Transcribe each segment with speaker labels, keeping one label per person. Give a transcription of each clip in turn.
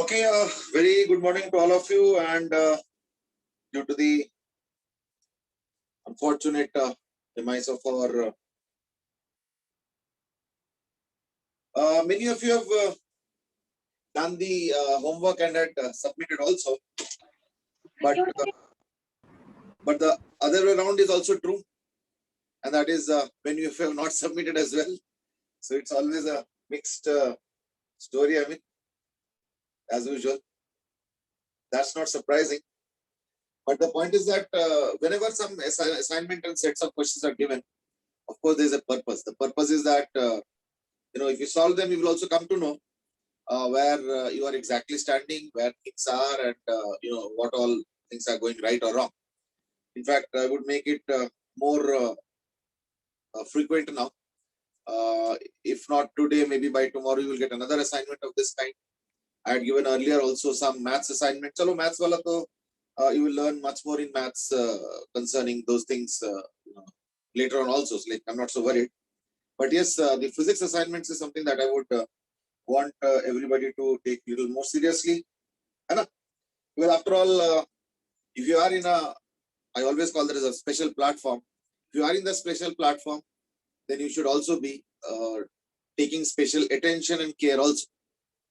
Speaker 1: Okay, very good morning to all of you. And due to the unfortunate demise of our, many of you have done the homework and had submitted also. But the other way around is also true, and that is many of you have not submitted as well. So it's always a mixed story. I mean, as usual, that's not surprising. But the point is that whenever some assignment and sets of questions are given, of course, there's a purpose. The purpose is that if you solve them, you will also come to know where you are exactly standing, where things are, and what all things are going right or wrong. In fact, I would make it more frequent now. If not today, maybe by tomorrow you will get another assignment of this kind. I had given earlier also some maths assignment. Chalo, maths wala to you will learn much more in maths concerning those things later on also. So, like, I'm not so worried. But yes, the physics assignments is something that I would want everybody to take a little more seriously. Well, after all, if you are in I always call that as a special platform. If you are in the special platform, then you should also be taking special attention and care also,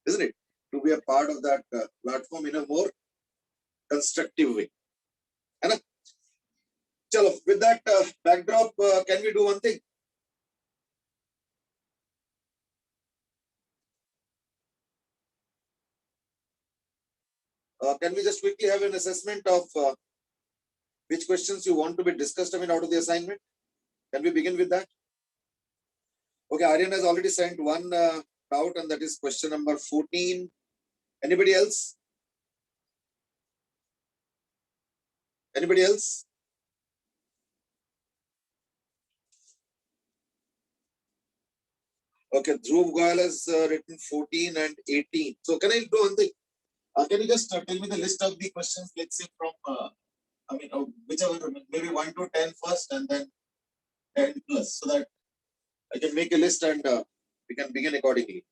Speaker 1: isn't it? To be a part of that platform in a more constructive way. Chalo, with that backdrop, can we do one thing? Can we just quickly have an assessment of which questions you want to be discussed out of the assignment? Can we begin with that? Okay, Aryan has already sent one out, and that is question number 14. Anybody else? Anybody else? Okay, Dhruv Goyal has written 14 and 18. So can I do one thing? Can you just tell me the list of the questions, let's say from, whichever, maybe 1 to 10 first and then 10 plus, so that I can make a list and we can begin accordingly.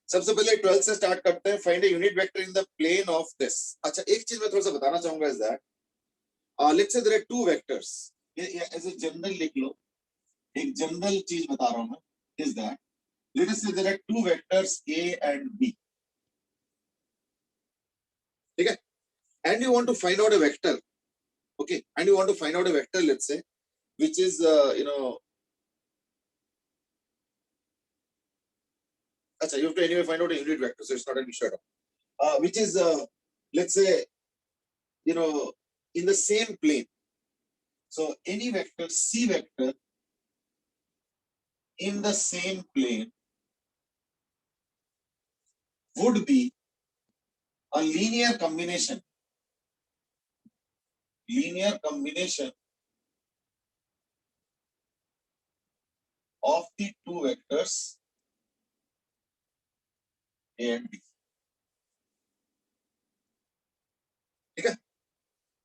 Speaker 1: सबसे पहले 12 से start करते हैं. Find a unit vector in the plane of this. अच्छा, एक चीज मैं थोड़ा सा बताना चाहूंगा is that let's say there are two vectors. ये एज अ जनरल लिख लो. एक जनरल चीज बता रहा हूं मैं, is that let us say there are two vectors a and b. ठीक है? And you want to find out a vector. Okay, and you want to find out a vector, let's say, which is Achha, you have to anyway find out a unit vector, so it's not an issue at all. Which is let's say in the same plane. So any vector, C vector, in the same plane would be a linear combination of the two vectors A and B. Okay.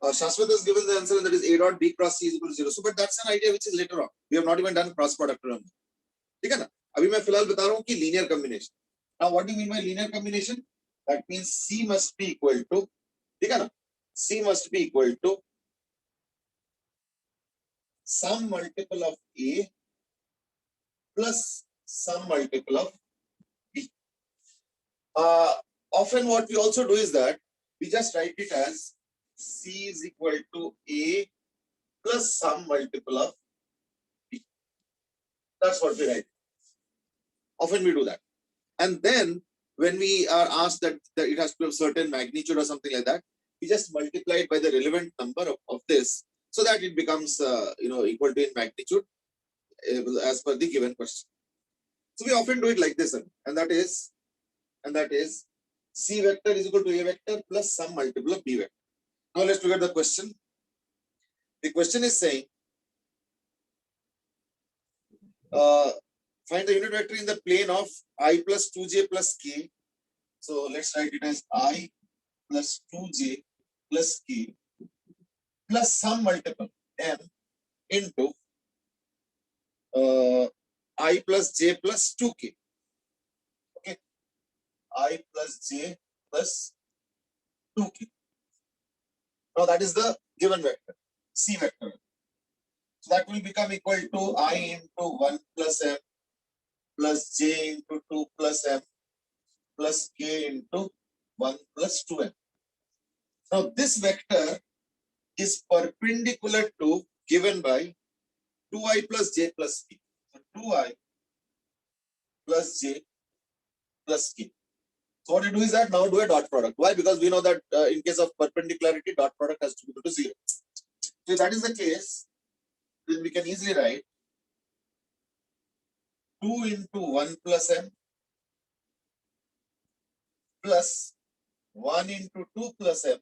Speaker 1: Shashwat has given the answer, and that is A dot B cross C is equal to 0. So, but that's an idea which is later on. We have not even done cross product. ठीक है ना? अभी मैं फिलहाल बता रहा हूँ कि linear combination. Now, what do you mean by linear combination? That means C must be equal to, ठीक है ना? C must be equal to some multiple of A plus some multiple of B. Often what we also do is that we just write it as C is equal to A plus some multiple of B. That's what we write. Often we do that. And then when we are asked that it has to have certain magnitude or something like that, we just multiply it by the relevant number of this, so that it becomes equal to in magnitude as per the given question. So we often do it like this, and that is C vector is equal to A vector plus some multiple of B vector. Now let's look at the question. The question is saying find the unit vector in the plane of I plus 2j plus k. So let's write it as I plus 2j plus k plus some multiple m into I plus j plus 2k. Okay, I plus j plus 2k. Now that is the given vector, C vector. So that will become equal to I into 1 plus m plus j into 2 plus m plus k into 1 plus 2m. Now this vector is perpendicular to given by 2i plus j plus k. So 2i plus j plus k. So what you do is that now do a dot product. Why? Because we know that in case of perpendicularity, dot product has to be equal to 0. So if that is the case, then we can easily write 2 into 1 plus m plus 1 into 2 plus m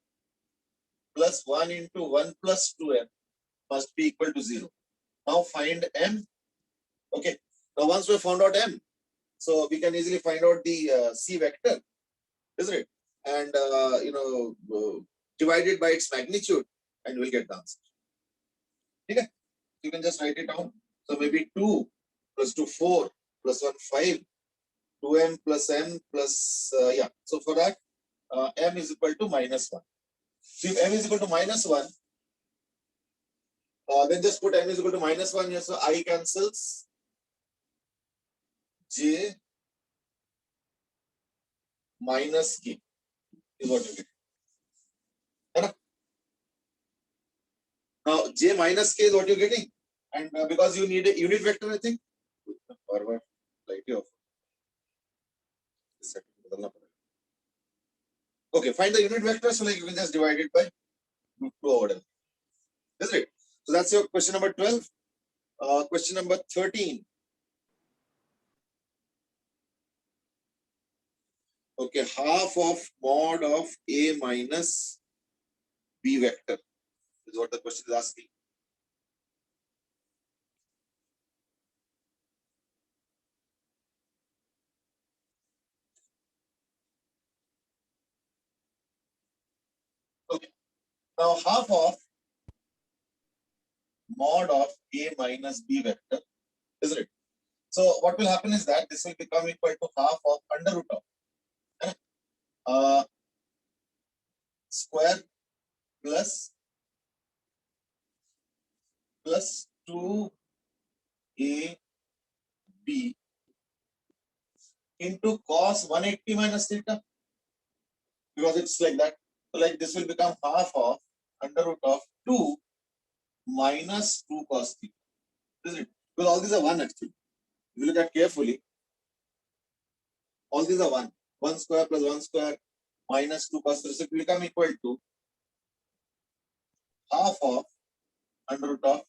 Speaker 1: plus 1 into 1 plus 2m must be equal to 0. Now find m. Okay. Now once we found out m, so we can easily find out the C vector, isn't it? And divide it by its magnitude, and we'll get the answer. Okay. You can just write it down. So maybe 2 plus 2 4 plus 1 5, 2m plus m plus yeah. So for that, m is equal to minus 1. So if m is equal to minus 1, then just put m is equal to minus 1 here. So I cancels, j minus k is what you get. Now j minus k is what you're getting, and because you need a unit vector, I think. Forward, slightly off. Okay, find the unit vector. So like you can just divide it by root 2 over m. Is it? So that's your question number 12. Question number 13. Okay, half of mod of a minus b vector is what the question is asking. Okay, now half of mod of a minus b vector, isn't it? So what will happen is that this will become equal to half of under root of square plus 2ab into cos 180 minus theta, because it's like that. So like this will become half of under root of 2 minus 2 cos theta, isn't it? Because all these are 1 actually. If you look at carefully, all these are 1. 1 square plus 1 square minus 2 cos theta, so it will become equal to half of under root of,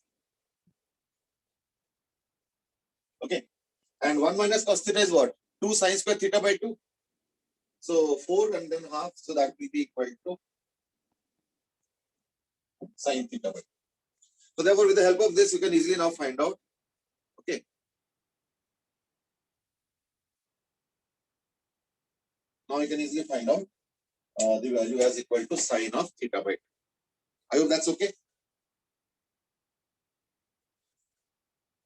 Speaker 1: okay, and 1 minus cos theta is what? 2 sin square theta by 2. So 4 and then half, so that will be equal to sin theta by 2. So therefore, with the help of this, you can easily now find out. Okay. Now you can easily find out the value as equal to sin of theta by 2. I hope that's okay.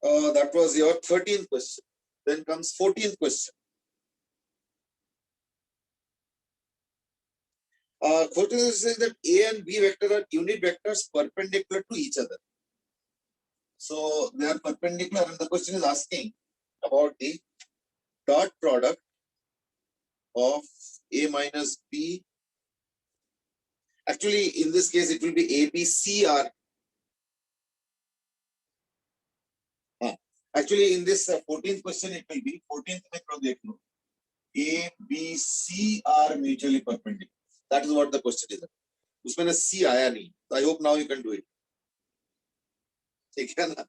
Speaker 1: That was your 13th question. Then comes 14th question. 14th is saying that A and B vector are unit vectors perpendicular to each other. So they are perpendicular, and the question is asking about the dot product of A minus B. Actually, in this case, it will be A, B, C, R. Actually, in this 14th question, it will be 14th में A, B, C are mutually perpendicular. That is what the question is. उसमें ना C आया नहीं. So I hope now you can do it. ठीक है ना?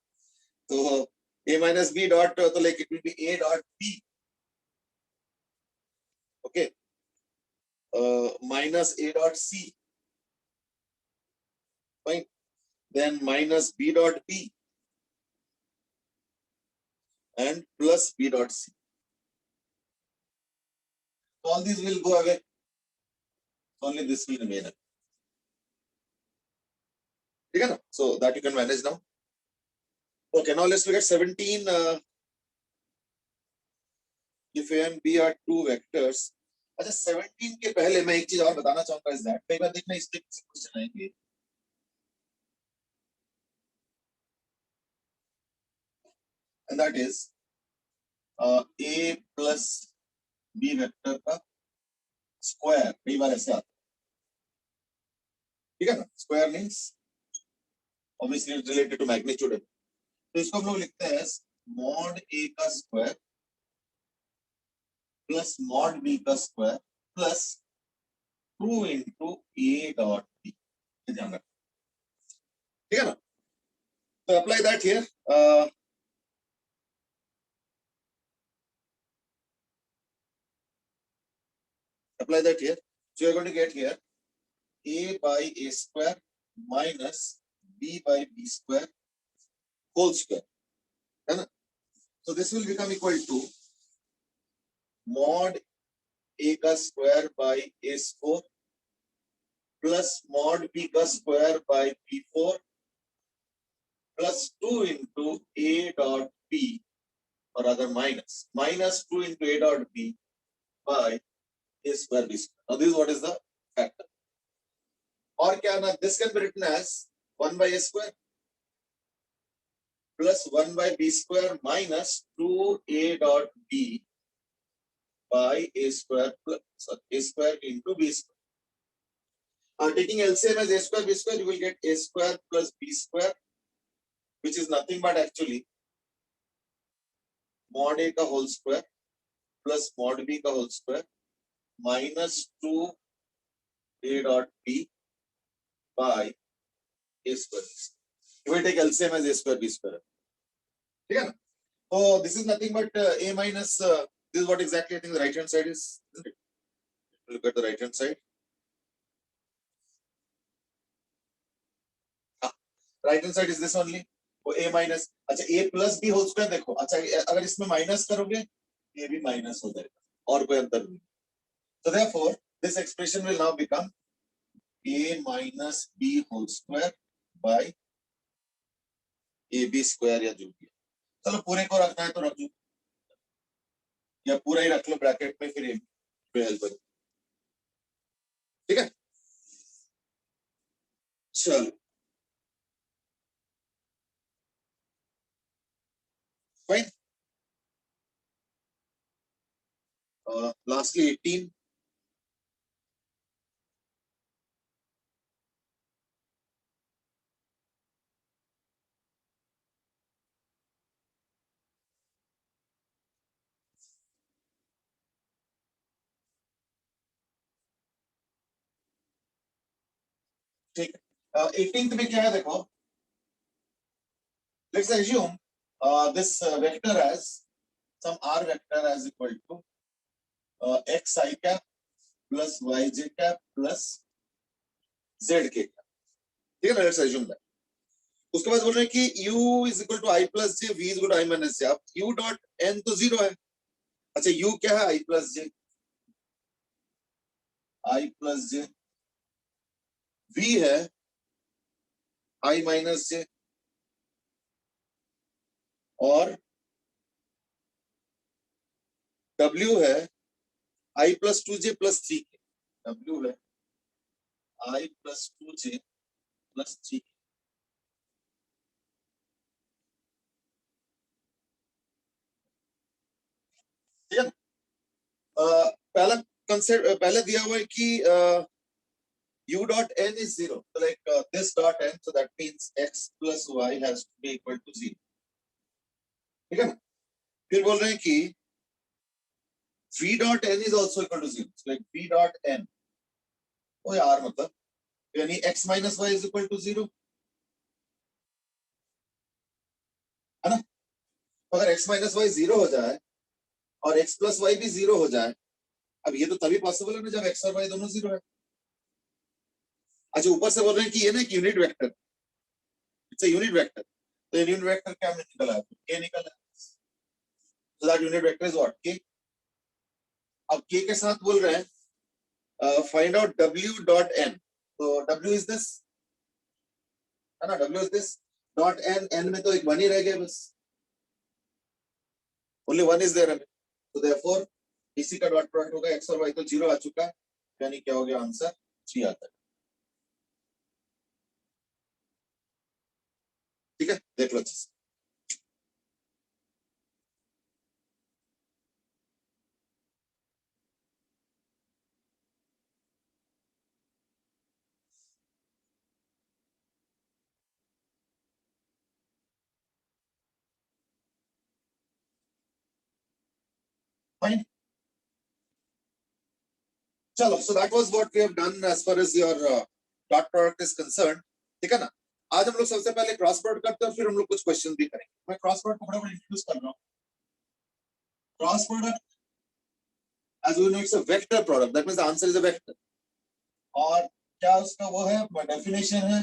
Speaker 1: So A minus B dot, so like it will be A dot B. Okay. Minus A dot C. Fine. Then minus B dot B. And plus B dot C. So all these will go away. Only this will remain. So that you can manage now. Okay, now let's look at 17. If A and B are two vectors. अच्छा 17 के पहले मैं एक चीज और बताना चाहूंगा इस दैट कई बार देखना इस टाइप से क्वेश्चन आएंगे and that is A plus B vector का स्क्वायर कई बार ऐसे आता है ठीक है ना square means obviously related to magnitude तो इसको हम लोग लिखते हैं मॉड A का स्क्वायर प्लस मॉड B का square plus 2 into A dot B ध्यान रखना ठीक है ना तो apply that here apply that here so you're going to get here A by A square minus B by B square whole square है ना so this will become equal to mod A का square by A4 plus mod B का square by B4 plus 2 into A dot B or rather minus 2 into A dot B by A square B square. Now this is what is the factor. Or क्या ना this can be written as 1 by A square plus 1 by B square minus 2A dot B by A square plus A square into B square. Taking LCM as A square B square, you will get A square plus B square, which is nothing but actually mod A का whole square plus mod B का whole square minus 2 A dot B by A square. You will take LCM as A square B square. ठीक है ना? So this is nothing but A minus. This is what exactly I think the right hand side is. Isn't it? Look at the right hand side. Right hand side is this only. वो A minus. अच्छा A plus B whole square देखो. अच्छा अगर इसमें minus करोगे, ये भी minus हो जाएगा. और कोई अंतर नहीं. So therefore, this expression will now become A minus B whole square by AB square या जो भी. चलो पूरे को रखना है तो रख लो. या पूरा ही रख लो ब्रैकेट में फिर हेल्प करो ठीक है चलो फाइन लास्टली 18 ठीक है 18th में क्या है देखो let's assume this vector as some r vector as equal to xi cap plus yj cap plus zk cap ठीक है ना लेट्स assume that उसके बाद बोल रहे हैं कि u is equal to i plus j v is equal to i minus j अब u dot n तो 0 है अच्छा u क्या है i plus j i plus j v है i minus j और w है i plus 2j plus 3k w है i plus 2j plus 3k ठीक है पहला कंसेप्ट पहले दिया हुआ है कि u dot n is 0 so like this dot n so that means x plus y has to be equal to 0 ठीक है ना फिर बोल रहे हैं कि v dot n is also equal to 0 so like v dot n ओ यार मतलब यानी x minus y is equal to 0 है ना तो अगर x minus y 0 हो जाए और x plus y भी 0 हो जाए अब ये तो तभी पॉसिबल है ना जब x और y दोनों 0 है अच्छा ऊपर से बोल रहे हैं कि ये ना एक unit vector it's a unit vector तो यूनिट वेक्टर क्या निकला है k निकला है so that unit vector is what k अब k के साथ बोल रहे हैं find out w dot n तो w is this है ना w is this dot N, N में तो एक वन ही रह गया बस, ओनली वन इज देयर, तो देयरफॉर इसी का डॉट प्रोडक्ट होगा, एक्स और वाई तो जीरो आ चुका है, यानी क्या हो गया आंसर, जी आता है। ठीक है, देख लो अच्छे से। Fine. चलो, so that was what we have done as far as your dot product is concerned. ठीक है ना? आज हम लोग सबसे पहले क्रॉस प्रोडक्ट करते हैं, फिर हम लोग कुछ क्वेश्चन भी करेंगे। मैं क्रॉस प्रोडक्ट को फटाफट इंट्रोड्यूस कर रहा हूँ। Cross product, as you know, it's a vector product. That means the answer is a vector. और क्या उसका वो है, डेफिनेशन है,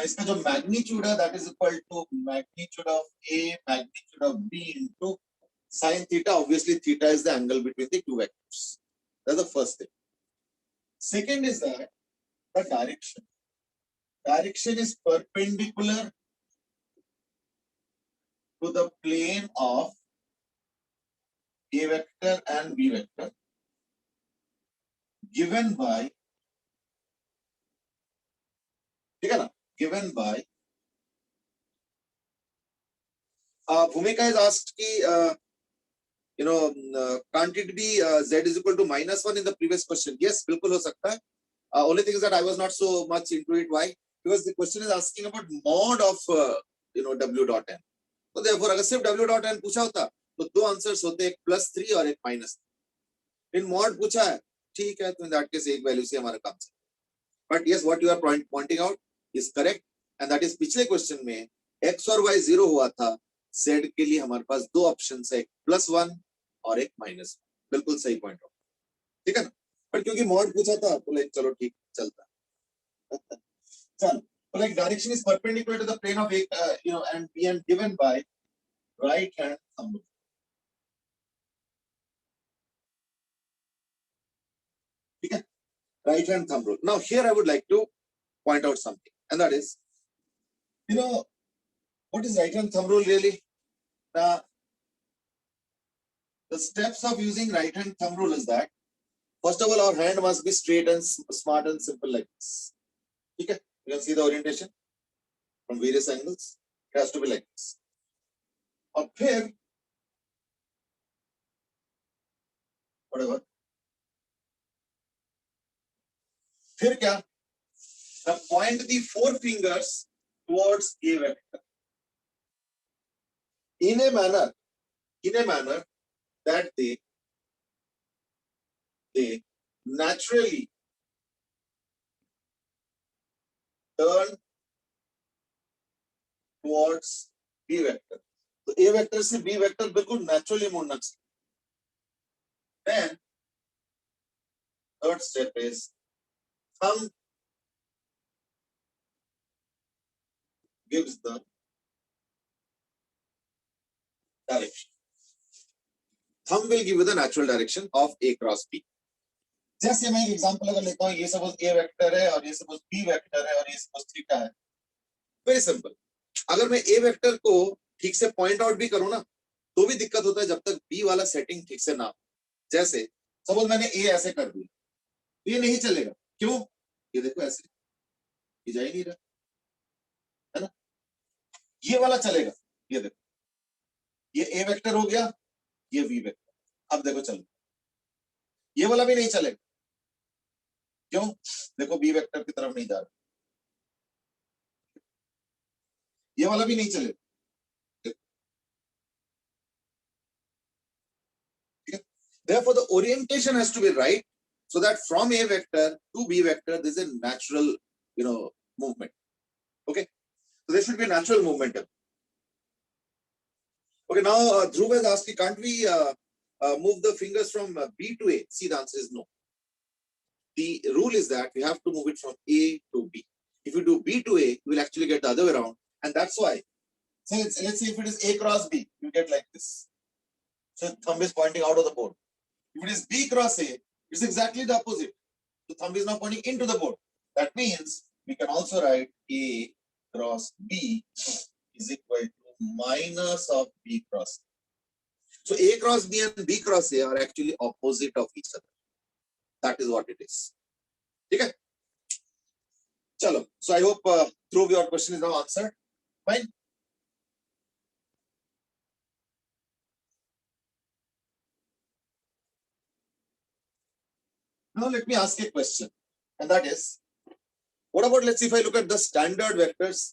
Speaker 1: इसका जो मैग्नीट्यूड है, that is equal to magnitude of A, magnitude of B into sin theta. Obviously, theta is the angle between the two vectors. That's the first thing. Second is that the direction. Direction is perpendicular to the plane of A vector and B vector given by, ठीक है ना, given by Bhumika is asked ki can't it be z is equal to -1 in the previous question? Yes, बिल्कुल हो सकता है. Only thing is that I was not so much into it. Why? Because the question is asking about mod of w dot n. तो therefore अगर सिर्फ w dot n पूछा होता तो दो आंसर्स होते, एक +3 और एक -3. इन मॉड पूछा है, ठीक है, तो इन दैट केस एक वैल्यू से हमारा काम चलेगा. But yes, what you are pointing out is correct, and that is पिछले क्वेश्चन में x और y 0 हुआ था, z के लिए हमारे पास दो ऑप्शन है, एक +1 और एक -1. बिल्कुल सही पॉइंट हो, ठीक है ना. बट क्योंकि मॉड पूछा था तो लाइक चलो ठीक चलता है. चल, तो like direction is perpendicular to the plane of and b and given by right hand thumb rule. ठीक है, right hand thumb rule. Now here I would like to point out something, and that is, what is right hand thumb rule really? The steps of using right hand thumb rule is that, first of all, our hand must be straight and smart and simple like this. Okay, you can see the orientation from various angles. It has to be like this. और फिर whatever, फिर क्या? Now point the four fingers towards A vector in a manner that they naturally turn towards B vector. तो A vector से B vector बिल्कुल naturally मुड़ना चाहिए. Then third step is thumb gives the direction. Thumb will give you the natural direction of A cross B. जैसे मैं एक example अगर लेता हूँ, ये सपोज A वेक्टर है और ये सपोज B वेक्टर है और ये सपोज थीटा है. Very simple. अगर मैं A वेक्टर को ठीक से पॉइंट आउट भी करूँ ना, तो भी दिक्कत होता है जब तक B वाला सेटिंग ठीक से ना हो. जैसे सपोज मैंने A ऐसे कर दिया, ये नहीं चलेगा. क्यों? ये देखो ऐसे, ये जा ही नहीं रहा है ना. ये वाला चलेगा, ये देखो, ये A वेक्टर हो गया, ये V वेक्टर. अब देखो चलो, ये वाला भी नहीं चलेगा. क्यों? देखो B वेक्टर की तरफ नहीं जा रहा. ये वाला भी नहीं चलेगा. Therefore, the orientation has to be right, so that from A vector to B vector, there is a natural, movement. Okay, so there should be a natural movement. Okay, now Dhruv has asked, can't we move the fingers from B to A? See, the answer is no. The rule is that we have to move it from A to B. If you do B to A, you will actually get the other way around, and that's why. So let's say if it is A cross B, you get like this. So thumb is pointing out of the board. If it is B cross A, it's exactly the opposite. The thumb is now pointing into the board. That means we can also write A cross B is equal to minus of B cross A. So A cross B and B cross A are actually opposite of each other. That is what it is. Okay? Chalo. So I hope through your question is now answered. Fine. Now let me ask a question, and that is, what about, let's see, if I look at the standard vectors,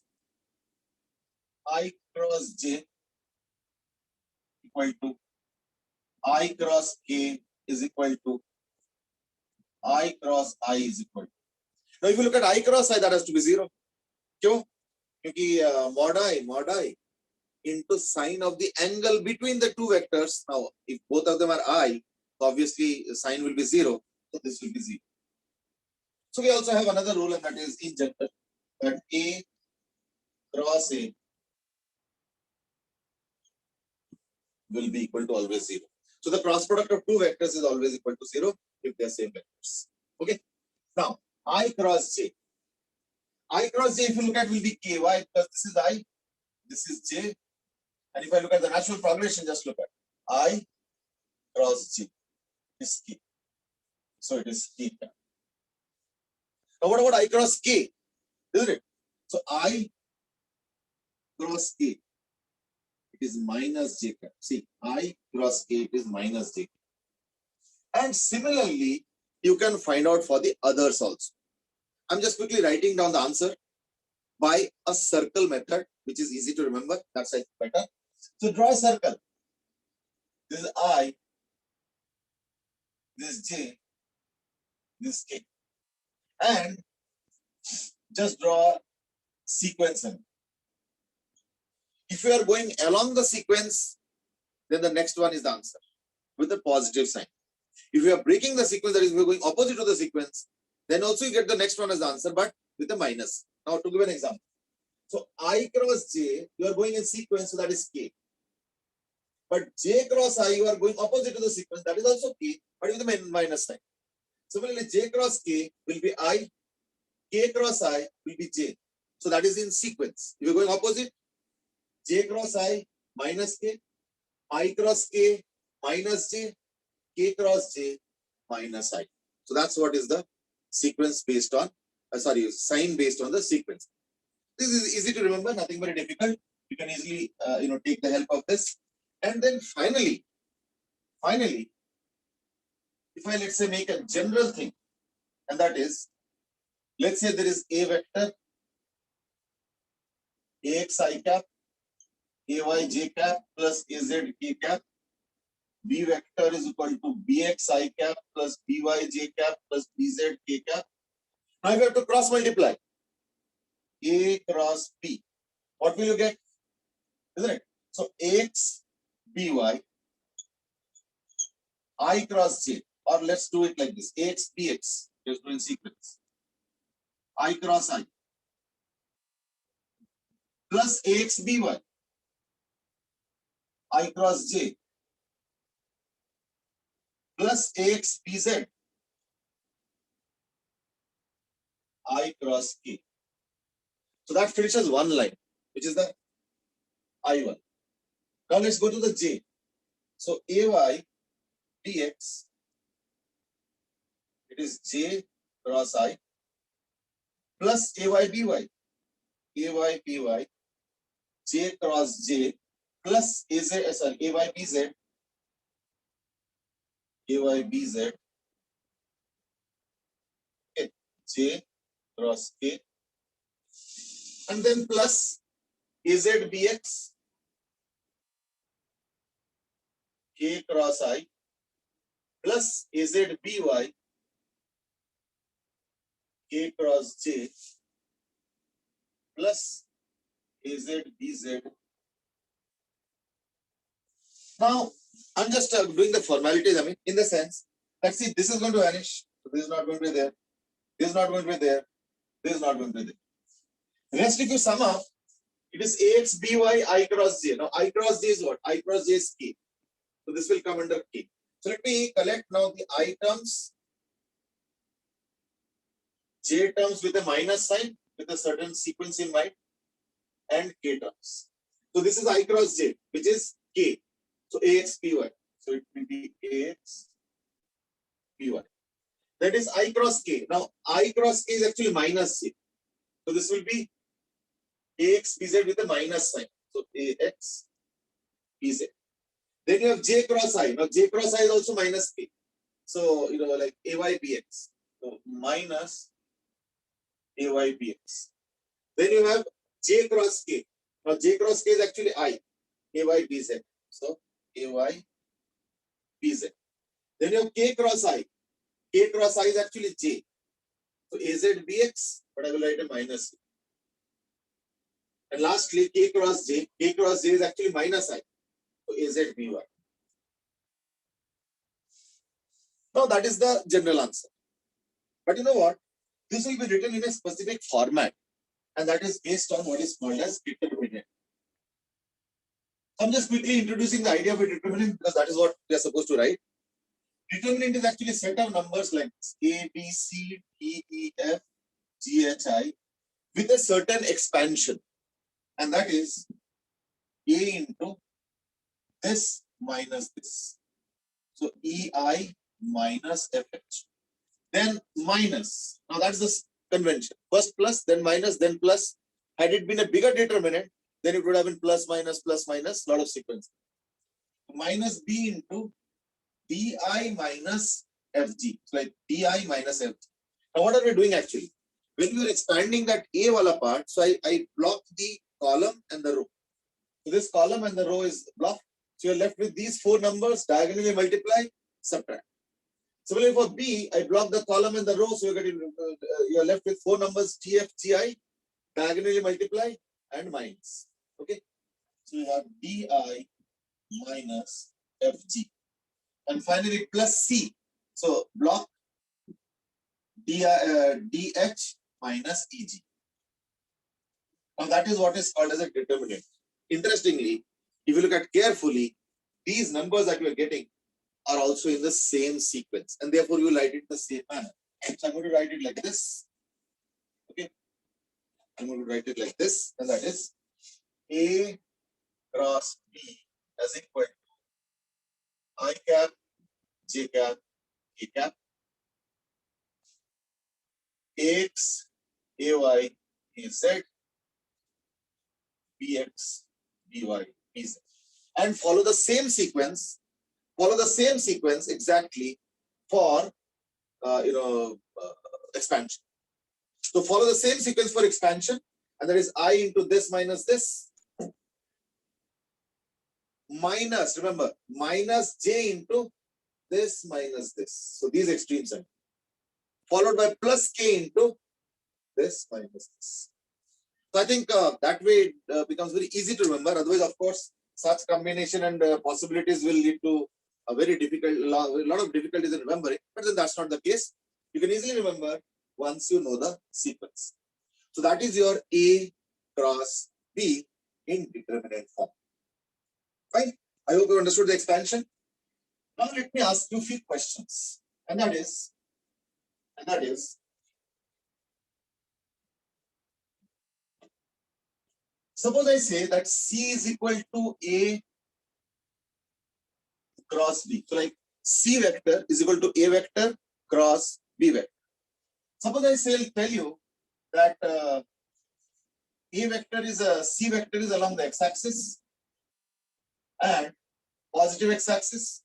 Speaker 1: I cross J equal to I cross K is equal to I cross I is equal to. Now if you look at I cross I, that has to be 0. Kyun? Because mod I into sine of the angle between the two vectors. Now if both of them are I, so obviously sine will be 0. So this will be 0. So we also have another rule, and that is in general that A cross A will be equal to always 0. So the cross product of two vectors is always equal to 0 if they are same vectors. Okay. Now I cross J. I cross J, if you look at, will be K. Why? Because this is I, this is J. And if I look at the natural progression, just look at I cross J is K. So it is K. Now what about I cross K? Isn't it? So I cross K, it is minus J cap. See, I cross K, it is minus J cap. And similarly, you can find out for the others also. I'm just quickly writing down the answer by a circle method, which is easy to remember. That's better. So draw a circle. This is I, this is J, this is K. And just draw sequence. If you are going along the sequence, then the next one is the answer with a positive sign. If you are breaking the sequence, that is, we are going opposite to the sequence, then also you get the next one as the answer, but with a minus. Now to give an example. So I cross J, you are going in sequence, so that is K. But J cross I, you are going opposite to the sequence, that is also K, but with a minus sign. Similarly, J cross K will be I, K cross I will be J. So that is in sequence. If you are going opposite, J cross I minus K, I cross K minus J, K cross J minus I. So that's what is the sequence based on, sign based on the sequence. This is easy to remember, nothing very difficult. You can easily, take the help of this. And then finally, if I, let's say, make a general thing, and that is, let's say there is a vector, ax I cap, ay j cap plus az k cap, b vector is equal to bx I cap plus by j cap plus bz k cap. Now you have to cross multiply a cross b. What will you get? Isn't it? So x by I cross j, or let's do it like this, ax bx, just doing sequence, I cross I plus ax by I cross j plus ax bz I cross k. So that finishes one line, which is the I1. Now let's go to the j. So ay dx, it is j cross I plus ay by j cross j plus ay bz j cross k, and then plus az bx k cross I plus az by k cross j plus az bz. Now I'm just doing the formalities. I mean, in the sense, let's see, this is going to vanish. So this is not going to be there. This is not going to be there. This is not going to be there. Rest, if you sum up, it is ax by I cross j. Now I cross j is what? I cross j is k. So this will come under k. So let me collect now the I terms, j terms with a minus sign with a certain sequence in mind. and k terms. So this is I cross j, which is k. So ax py. So it will be ax py. That is I cross k. Now I cross k is actually minus j. So this will be ax pz with a minus sign. So ax pz. Then you have j cross I. Now j cross I is also minus k. So like ay bx. So minus ay bx. Then you have j cross k. Now j cross k is actually I. Ay bz. So ay bz. Then you have k cross I. K cross I is actually j. So az bx, but I will write a minus k. And lastly, k cross j. K cross j is actually minus I. So az by. Now that is the general answer. But you know what? This will be written in a specific format. And that is based on what is called as determinant. I'm just quickly introducing the idea of a determinant because that is what we are supposed to write. Determinant is actually a set of numbers like A, B, C, D, E, F, G, H, I with a certain expansion. And that is A into this minus this. So EI minus FH. Then minus. Now that's the convention. First plus, then minus, then plus. Had it been a bigger determinant, then it would have been plus, minus, lot of sequence. Minus B into DI minus FG. It's like DI minus FG. Now what are we doing actually? When we are expanding that A wala part, so I block the column and the row. So this column and the row is blocked. So you're left with these four numbers, diagonally multiply, subtract. Similarly for B, I block the column and the row, so you're left with four numbers, TF, GI, diagonally multiply and minus. Okay, so you have DI minus FG, and finally plus C. So block DH minus EG. Now that is what is called as a determinant. Interestingly, if you look at carefully, these numbers that you are getting are also in the same sequence, and therefore you will write it in the same manner. So I'm going to write it like this. Okay, I'm going to write it like this, and that is A cross B is equal to I cap, J cap, K cap, AX, AY, AZ, BX, BY, BZ, and follow the same sequence. Follow the same sequence exactly for expansion. So follow the same sequence for expansion, and that is I into this minus this, minus, remember, minus J into this minus this. So these extremes are followed by plus K into this minus this. So I think that way it becomes very easy to remember. Otherwise, of course, such combination and possibilities will lead to a very difficult, a lot of difficulties in remembering. But then that's not the case. You can easily remember once you know the sequence. So that is your A cross B in determinant form. Fine. I hope you understood the expansion. Now let me ask you a few questions. And that is, suppose I say that C is equal to A cross B. So like C vector is equal to A vector cross B vector. Suppose I say, tell you that A vector is C vector is along the x-axis and positive x-axis,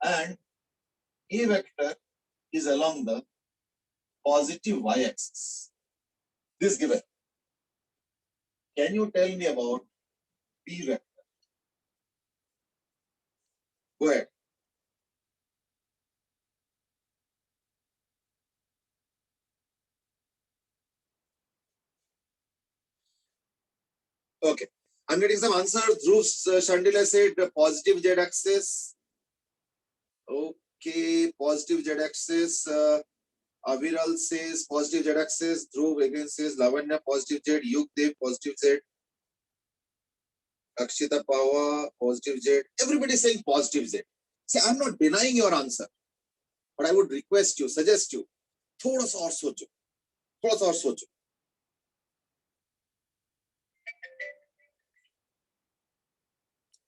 Speaker 1: and A vector is along the positive y-axis. This given. Can you tell me about B vector? Go ahead. Okay. I'm getting some answers. Dhruv Shandila said positive z-axis. Okay, positive z-axis. Aviral says positive z-axis. Dhruv again says Lavanya positive z. Yugdev positive z. Akshita Pava positive z. Everybody is saying positive z. See, I'm not denying your answer, but I would request you, suggest you, थोड़ा सा और सोचो.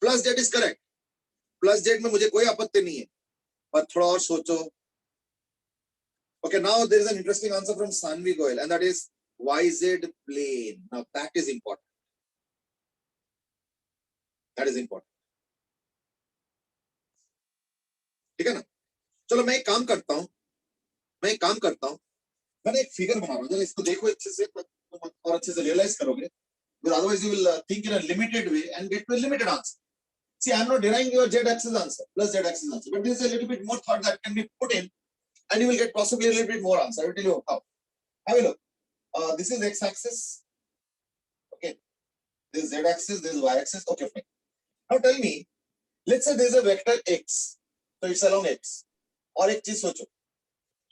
Speaker 1: Plus Z is correct, plus Z में मुझे कोई आपत्ति नहीं है, पर थोड़ा और सोचो. Okay, now there is an interesting answer from Sanvi Goyal, and that is YZ plane. Now that is important. That is important. ठीक है ना? चलो मैं एक काम करता हूँ, मैंने एक फिगर बना रहा हूँ, जरा इसको देखो अच्छे से, और अच्छे से रियलाइज करोगे, because otherwise you will think in a limited way and get to a limited answer. See, I am not denying your z-axis answer, plus z-axis answer, but there is a little bit more thought that can be put in, and you will get possibly a little bit more answer. I will tell you how. Have a look. This is x-axis. Okay. This is z-axis, this is y-axis. Okay, fine. Now tell me, let's say there is a vector x, so it's along x. और एक चीज सोचो,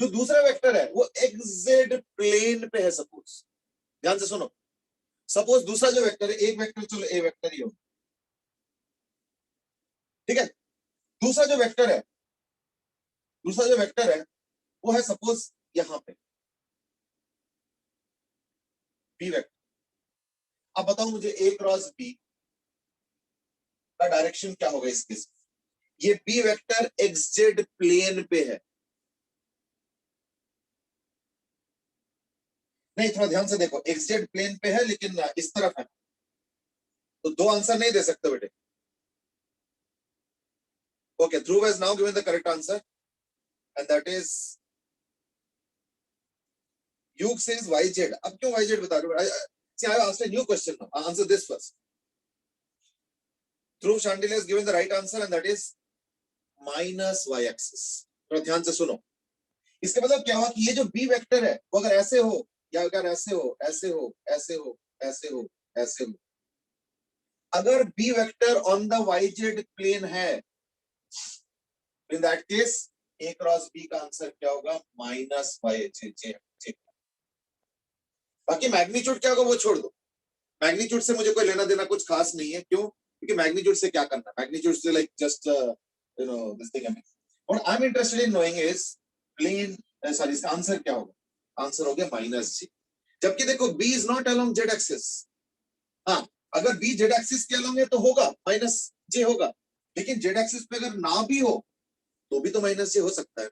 Speaker 1: जो दूसरा vector है वो xz plane पे है. सपोज, ध्यान से सुनो, सपोज दूसरा जो वेक्टर है, एक वेक्टर चलो a वेक्टर ही हो, ठीक है. दूसरा जो वेक्टर है वो है सपोज यहां पे b वेक्टर. अब बताओ मुझे a क्रॉस b का डायरेक्शन क्या होगा इस केस में. ये b वेक्टर xz प्लेन पे है. नहीं, थोड़ा ध्यान से देखो, xz प्लेन पे है लेकिन इस तरफ है, तो दो आंसर नहीं दे सकते बेटे. Okay, Dhruv has now given the correct answer, and that is Yug says YZ. अब क्यों YZ बता रहे हो? See, I have asked a new question now. I'll answer this first. Dhruv Shandil has given the right answer, and that is minus y-axis. थोड़ा ध्यान से सुनो. इसके मतलब क्या हुआ कि ये जो b वेक्टर है वो अगर ऐसे हो, या अगर ऐसे हो, ऐसे हो, ऐसे हो, ऐसे हो, ऐसे हो, अगर b vector on the YZ plane है, in that case a cross b का आंसर क्या होगा? Minus YZ. बाकी मैग्नीट्यूड क्या होगा वो छोड़ दो, मैग्नीट्यूड से मुझे कोई लेना देना कुछ खास नहीं है. क्यों? क्योंकि मैग्नीट्यूड से क्या करना, मैग्नीट्यूड से like just you know this thing. What I am interested in knowing is plane, sorry, इसका आंसर क्या होगा? आंसर हो गया माइनस जी. जबकि देखो b is not along z axis. हाँ, अगर b z एक्सिस के अलोंग है तो होगा माइनस j होगा, लेकिन z एक्सिस पे अगर ना भी हो तो भी तो माइनस j हो सकता है.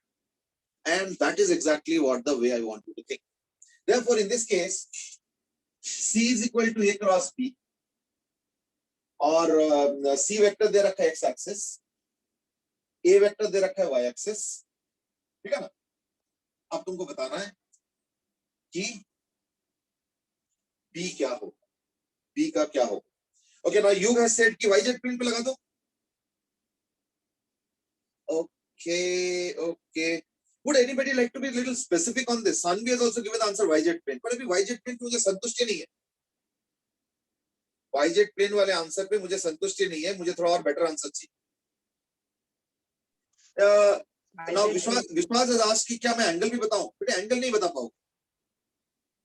Speaker 1: And that is exactly what the way I want you to think. Therefore, in this case, C is equal to A cross B, और C वेक्टर दे रखा है x एक्सिस, A वेक्टर दे रखा है y axis. ठीक है ना? अब तुमको बताना है कि B क्या होगा, B का क्या होगा. Okay, now you have said कि YZ प्लेन पे लगा दो. Okay. Would anybody like to be a little specific on this? Sanvi has also given the answer YZ plane, but अभी YZ plane पे मुझे संतुष्टि नहीं है. YZ प्लेन वाले आंसर पे मुझे संतुष्टि नहीं है, मुझे थोड़ा और बेटर आंसर चाहिए. Now विश्वास has asked कि क्या मैं एंगल भी बताऊं? बेटे एंगल नहीं बता पाऊंगा,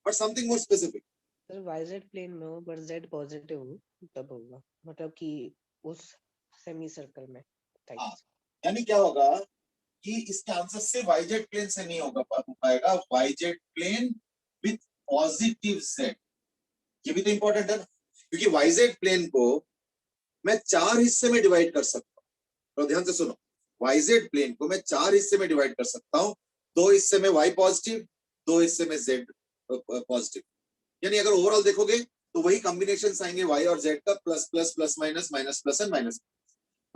Speaker 1: but something more specific.
Speaker 2: Sir YZ plane में हो पर Z पॉजिटिव हो तब होगा, मतलब कि उस सेमी सर्कल में.
Speaker 1: हाँ, यानी क्या होगा कि इसका आंसर सिर्फ YZ प्लेन से नहीं होगा पाएगा, YZ plane with positive Z. ये भी तो इंपॉर्टेंट है ना, क्योंकि YZ प्लेन को मैं 4 हिस्से में डिवाइड कर सकता हूँ. तो ध्यान से सुनो, YZ प्लेन को मैं 4 हिस्से में डिवाइड कर सकता हूँ. 2 हिस्से में Y पॉजिटिव, 2 हिस्से में Z पॉजिटिव. यानी अगर ओवरऑल देखोगे तो वही कॉम्बिनेशन आएंगे Y और Z का, plus plus plus minus, minus plus and minus.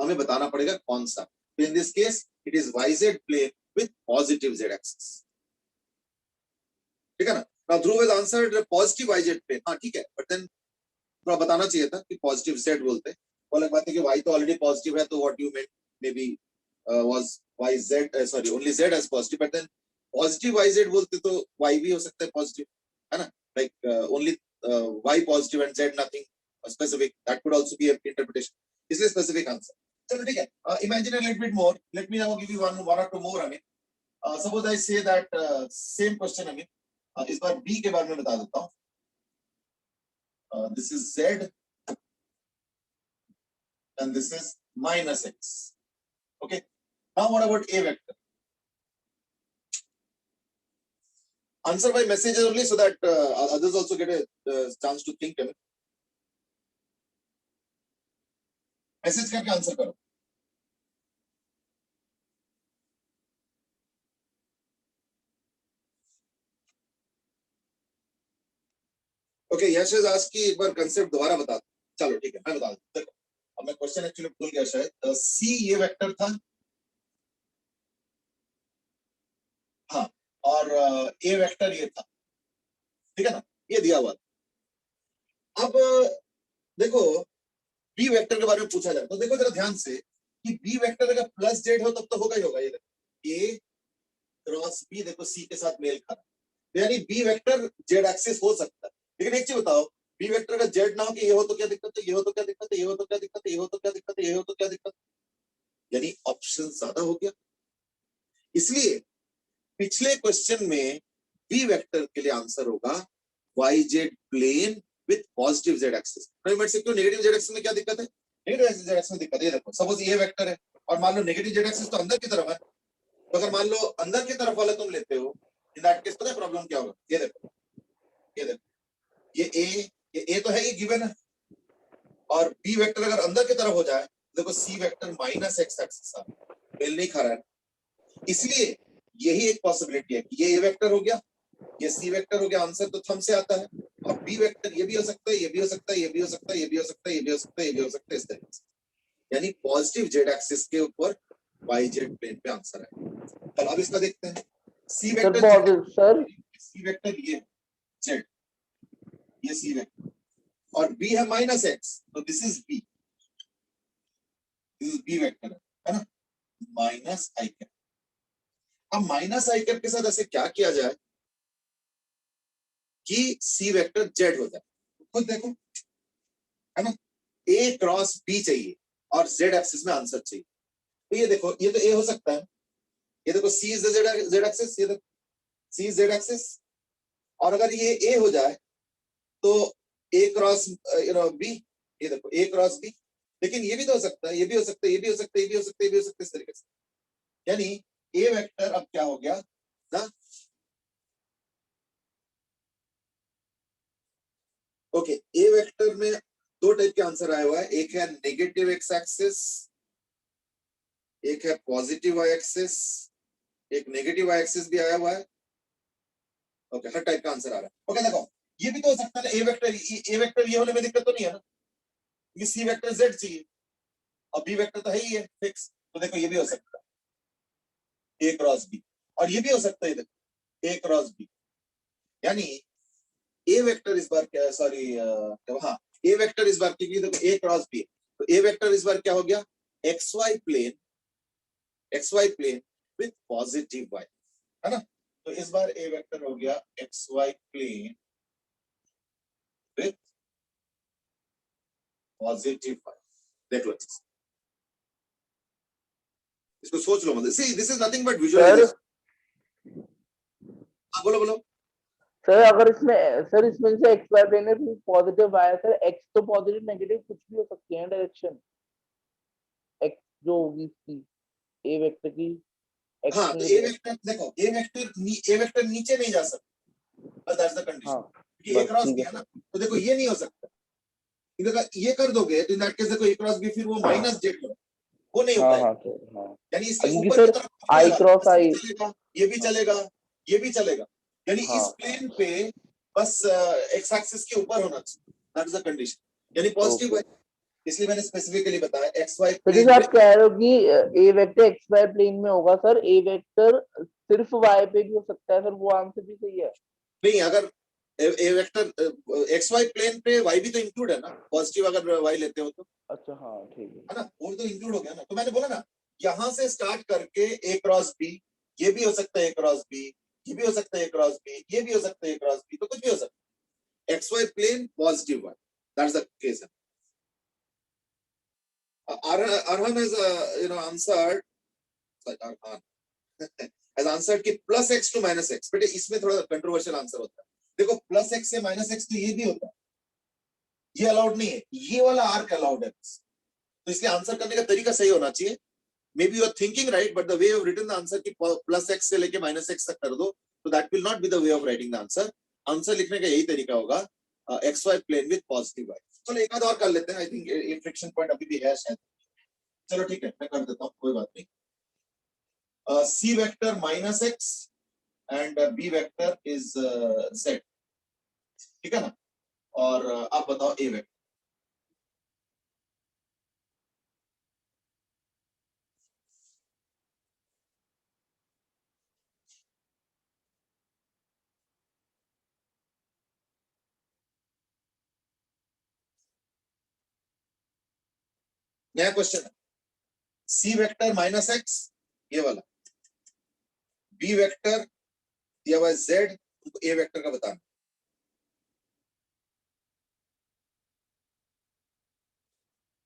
Speaker 1: हमें बताना पड़ेगा कौन सा. In this case, it is YZ plane with positive Z axis. ठीक है ना? Now Dhruv has answered positive YZ plane. हाँ ठीक है, but then थोड़ा बताना चाहिए था कि positive Z बोलते. वो अलग बात है कि Y तो already positive है, तो what you meant maybe was YZ, sorry, only Z as positive, but then positive YZ बोलते तो Y भी हो सकता है positive, है ना? Like only Y positive and Z nothing specific. That could also be an interpretation. इसलिए specific answer. चलो ठीक है. Imagine a little bit more. Let me now give you one or two more. I mean, suppose I say that same question. I mean, इस बार B के बारे में बता देता हूँ. This is Z, and this is minus X. Okay. Now what about A vector? Answer by messages only, so that others also get a chance to think. I mean. Message करके answer करो। Okay, Yash has asked कि एक बार concept दोबारा बता दो। चलो ठीक है, मैं बता दूं। देखो, अब मैं क्वेश्चन एक्चुअली भूल गया शायद। सी ये वेक्टर था, हाँ, और ए वेक्टर ये था, ठीक है ना, ये दिया हुआ था। अब देखो, बी वेक्टर के बारे में पूछा जाए तो देखो जरा ध्यान से कि बी वेक्टर अगर प्लस जेड हो तब तो होगा ही होगा। ये देखो, ए क्रॉस बी, देखो सी के साथ मेल खा रहा है, यानी बी वेक्टर जेड एक्सिस हो सकता है। लेकिन एक चीज बताओ, बी वेक्टर का जेड ना हो कि ये हो तो क्या दिक्कत है, ये हो तो क्या दिक्कत है, ये हो तो क्या दिक्कत है, ये हो तो क्या दिक्कत है, ये हो तो क्या दिक्कत है, यानी ऑप्शन ज्यादा हो गया। इसलिए पिछले क्वेश्चन में बी वेक्टर के लिए आंसर होगा Y Z plane with positive Z axis. Negative Z axis में क्या दिक्कत है, नेगेटिव जेड एक्सिस में दिक्कत है। देखो सपोज ये वेक्टर है और मान लो नेगेटिव जेड एक्सिस तो अंदर की तरफ है, तो अगर मान लो अंदर की तरफ वाला तुम लेते हो, इन दैट केस पता है प्रॉब्लम क्या होगा। ये देखो, ये देखो, ये ए तो है, ये गिवन है, और बी वेक्टर अगर अंदर की तरफ हो जाए, देखो C vector minus X axis मेल नहीं खा रहा है। इसलिए यही एक पॉसिबिलिटी है कि ये ए वेक्टर हो गया, ये सी वेक्टर हो गया, आंसर तो थंब से आता है। और बी वेक्टर ये भी हो सकता है, ये भी हो सकता है, ये भी हो सकता है, ये भी हो सकता है, ये भी हो सकता है, ये भी हो सकता है, इस तरीके से, यानी पॉजिटिव जेड एक्सिस के ऊपर वाई जेड प्लेन पे आंसर है। चलो अब इसका देखते हैं। C vector
Speaker 3: sir
Speaker 1: C vector ये जेड, ये सी वेक्टर, और बी है माइनस एक्स, तो this is B, this is B vector है ना, माइनस आई कैप। अब माइनस आई कैप के साथ ऐसे क्या किया जाए कि सी वेक्टर जेड हो जाए, खुद देखो, है ना, ए क्रॉस बी चाहिए और जेड एक्सिस में आंसर चाहिए। तो ये देखो, ये तो ए हो सकता है, ये देखो सी इज जेड एक्सिस, ये देखो सी इज जेड एक्सिस, और अगर ये ए हो जाए तो ए क्रॉस बी, ये देखो ए क्रॉस बी। लेकिन ये भी तो हो सकता है, ये भी हो सकता है, ये भी हो सकता है, ये भी हो सकता है, ये भी हो सकता है, इस तरीके से, यानी ए वेक्टर अब क्या हो गया ना। ओके, ए वेक्टर में दो टाइप के आंसर आया हुआ है, एक है नेगेटिव एक्स एक्सिस, एक है पॉजिटिव वाई एक्सिस, एक नेगेटिव वाई एक्सिस भी आया हुआ है। ओके, हर टाइप का आंसर आ रहा है। ओके देखो, ये भी तो हो सकता है ए वेक्टर ये होने में दिक्कत तो नहीं है ना, ये सी वेक्टर जेड चाहिए और बी वेक्टर तो है ही है फिक्स, तो देखो ये भी हो सकता है ए क्रॉस बी, और ये भी हो सकता है देखो ए क्रॉस बी, यानी ए वेक्टर इस बार क्या, सॉरी हाँ, ए वेक्टर इस बार क्योंकि देखो ए क्रॉस बी, तो ए वेक्टर इस बार क्या हो गया, X Y plane with positive Y, है ना, तो इस बार ए वेक्टर हो गया X Y plane with positive Y. देख लो इसको, सोच लो, मतलब see this is nothing but visualisation. बोलो बोलो
Speaker 3: सर अगर इसमें से एक्स वाई प्लेन में पॉजिटिव आया सर, एक्स तो पॉजिटिव नेगेटिव कुछ भी हो सकती है डायरेक्शन, एक्स जो होगी इसकी ए वेक्टर की एक्स
Speaker 1: हाँ, तो ए वेक्टर देखो, ए वेक्टर नीचे नहीं जा सकता, दैट्स द कंडीशन, क्योंकि ए क्रॉस बी है ना, तो देखो ये नहीं हो सकता, इधर ये कर दोगे तो इन दैट केस देखो ए क्रॉस बी फिर वो माइनस जेड हो, वो नहीं होता है, यानी इसके ऊपर की तरफ
Speaker 3: आई क्रॉस आई
Speaker 1: चलेगा, ये भी चलेगा, ये भी चलेगा, यानी इस प्लेन पे बस एक्स एक्सिस के ऊपर होना चाहिए, दैट इज द कंडीशन, यानी पॉजिटिव वाई। इसलिए मैंने स्पेसिफिकली बताया एक्स वाई
Speaker 3: तो जैसे आप कह रहे हो कि ए वेक्टर एक्स वाई प्लेन में होगा सर, ए वेक्टर सिर्फ वाई पे भी हो सकता है सर, वो आंसर भी सही है।
Speaker 1: नहीं, अगर ए वेक्टर एक्स वाई प्लेन पे वाई भी तो इंक्लूड है ना, पॉजिटिव अगर वाई लेते हो तो,
Speaker 3: अच्छा हाँ ठीक
Speaker 1: है ना, वो तो इंक्लूड हो गया ना। तो मैंने बोला ना, यहां से स्टार्ट करके ए क्रॉस बी, ये भी हो सकता है ए क्रॉस बी, ये भी हो सकता है ए क्रॉस बी, ये भी हो सकता है ए क्रॉस बी, तो कुछ भी हो सकता है, X Y plane positive Y, that's the case. Arhan has answered, Arhan has answered कि plus X to minus X. बेटे इसमें थोड़ा कंट्रोवर्शियल आंसर होता है, देखो प्लस एक्स से माइनस एक्स तो ये भी होता है, ये अलाउड नहीं है, ये वाला आर्क अलाउड है, तो इसलिए आंसर करने का तरीका सही होना चाहिए। Maybe you are thinking right, but the way of written the answer कि प्लस एक्स से लेके माइनस एक्स तक कर दो, तो that will not be the way of writing the answer. Answer लिखने का यही तरीका होगा, X Y plane with positive Y. चलो एक आध और कर लेते हैं, आई थिंक ये फ्रिक्शन पॉइंट अभी भी है शायद, चलो ठीक है, मैं कर देता हूँ, कोई बात नहीं। C vector minus x and B vector is Z, ठीक है ना? और आप बताओ A वेक्टर। नया क्वेश्चन है, C वेक्टर माइनस एक्स, ये वाला, B वेक्टर दिया हुआ है Z, तो A वेक्टर का बताना।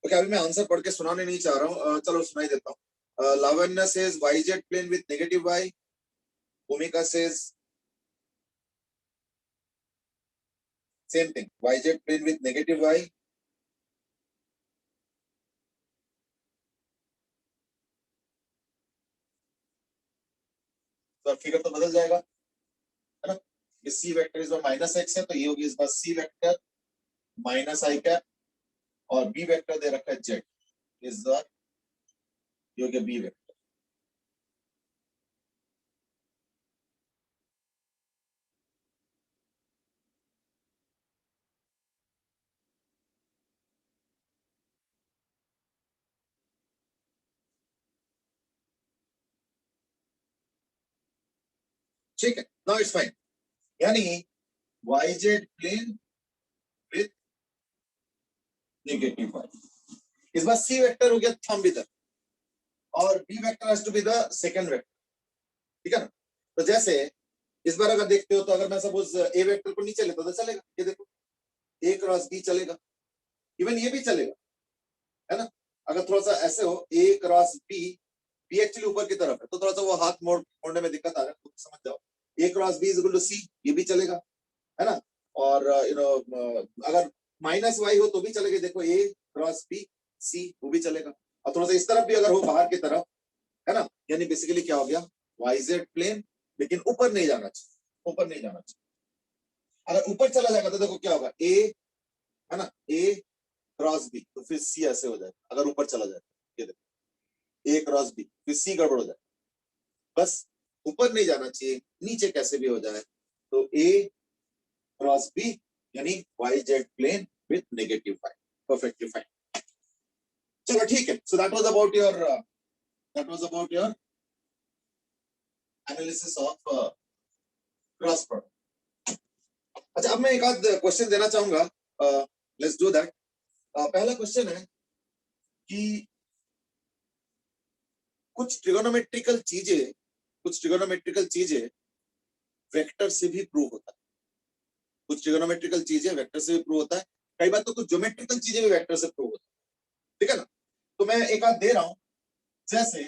Speaker 1: ओके, अभी मैं आंसर पढ़ के सुनाने नहीं चाह रहा हूँ, चलो सुनाई देता हूँ। Lavanya says YZ plane with negative Y, Bhumika says same thing, YZ plane with negative Y। तो फिगर तो बदल जाएगा, है ना? ये C वेक्टर इस बार माइनस एक्स है, तो ये होगी इस बार C vector minus I cap, और B वेक्टर दे रखा है Z, इस बार ये हो गया B वेक्टर। ठीक है, नाउ इट्स फाइन, यानी YZ plane with negative Y, इस बार C वेक्टर हो गया थंब इधर, और B vector has to be the second vector, ठीक है ना? तो जैसे इस बार अगर देखते हो, तो अगर मैं सपोज A वेक्टर को नीचे लेता तो चलेगा, ये देखो A क्रॉस B चलेगा, इवन ये भी चलेगा, है ना? अगर थोड़ा सा ऐसे हो A cross B, B actually ऊपर की तरफ है, तो थोड़ा सा वो हाथ मोड़ने में दिक्कत आ रहा है, तो समझ जाओ A cross B is equal to C, ये भी चलेगा, है ना? और अगर माइनस Y हो तो भी चलेगा, देखो A क्रॉस B C, वो भी चलेगा। और थोड़ा सा इस तरफ भी अगर हो, बाहर की तरफ, है ना? यानी बेसिकली क्या हो गया, YZ प्लेन, लेकिन ऊपर नहीं जाना चाहिए, ऊपर नहीं जाना चाहिए। अगर ऊपर चला जाएगा तो देखो क्या होगा, A, है ना, A क्रॉस B, तो फिर C ऐसे हो जाएगा, अगर ऊपर चला जाए, ये देखो A क्रॉस B, फिर C गड़बड़ हो जाए। बस ऊपर नहीं जाना चाहिए, नीचे कैसे भी हो जाए, तो A क्रॉस B यानी YZ plane with negative five, perfectly fine. चलो ठीक है, so that was about your analysis of cross product. अच्छा, अब मैं एक आध क्वेश्चन देना चाहूंगा, लेट्स डू दैट। पहला क्वेश्चन है कि कुछ ट्रिगोनोमेट्रिकल चीजें वेक्टर से भी प्रूव होता है, कुछ ट्रिगोनोमेट्रिकल चीजें वेक्टर से भी प्रूव होता है, कई बार तो कुछ ज्योमेट्रिकल चीजें भी वेक्टर से प्रूव होता है, ठीक है ना? तो मैं एक आध दे रहा हूं, जैसे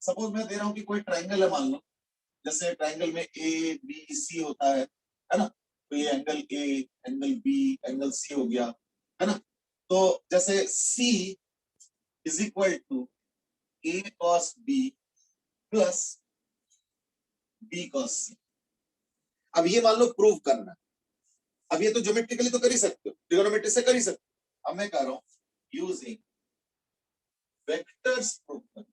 Speaker 1: सपोज मैं दे रहा हूं कि कोई ट्राइंगल है, मान लो, जैसे ट्राइंगल में ABC होता है ना? तो ये angle A, angle B, angle C हो गया, है ना? तो जैसे C is equal to A cos B plus B cos C। अब ये मान लो प्रूव करना है, अब ये तो ज्योमेट्रिकली तो कर ही सकते हो, ट्रिगोनोमेट्री से कर ही सकते हो, अब मैं कह रहा हूं यूजिंग वेक्टर्स प्रूव करना,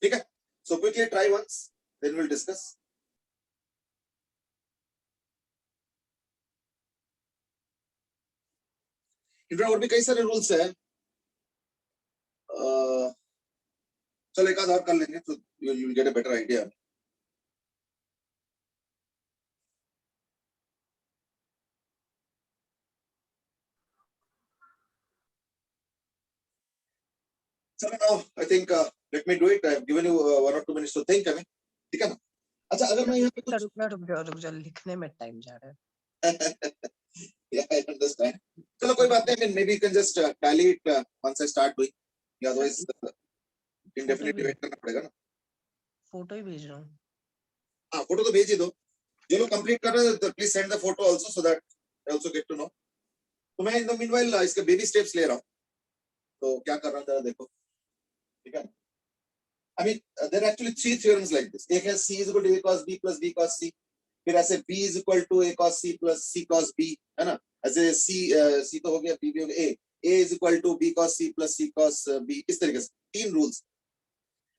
Speaker 1: ठीक है? So quickly try once, then will discuss. In fact और भी कई सारे रूल्स है, चलो एक आध और कर लेंगे, तो you will get a better idea. चलो now I think let me do it, I have given you 1 or 2 minutes to think, ठीक है ना? अच्छा, अगर मैं यहाँ पे कुछ
Speaker 2: रुक जा, लिखने में टाइम जा रहा है।
Speaker 1: yeah, I understand. चलो कोई बात नहीं, maybe you can just tally it once I start doing, otherwise indefinitely wait करना पड़ेगा ना।
Speaker 2: फोटो ही भेज रहा हूँ।
Speaker 1: हाँ, फोटो तो भेज ही दो, जो लोग कंप्लीट कर रहे हैं please send the photo also, so that I also get to know. तो मैं इन द मीनवाइल इसके बेबी स्टेप्स ले रहा हूँ, तो क्या कर रहा हूँ जरा देखो, ठीक है? I mean, there are actually 3 theorems like this. एक है C is equal to A cos B plus B cos C, फिर ऐसे B is equal to A cos C plus C cos B, है ना? ऐसे C तो हो गया, B भी हो गया, A is equal to B cos C plus C cos B, इस तरीके से 3 रूल्स।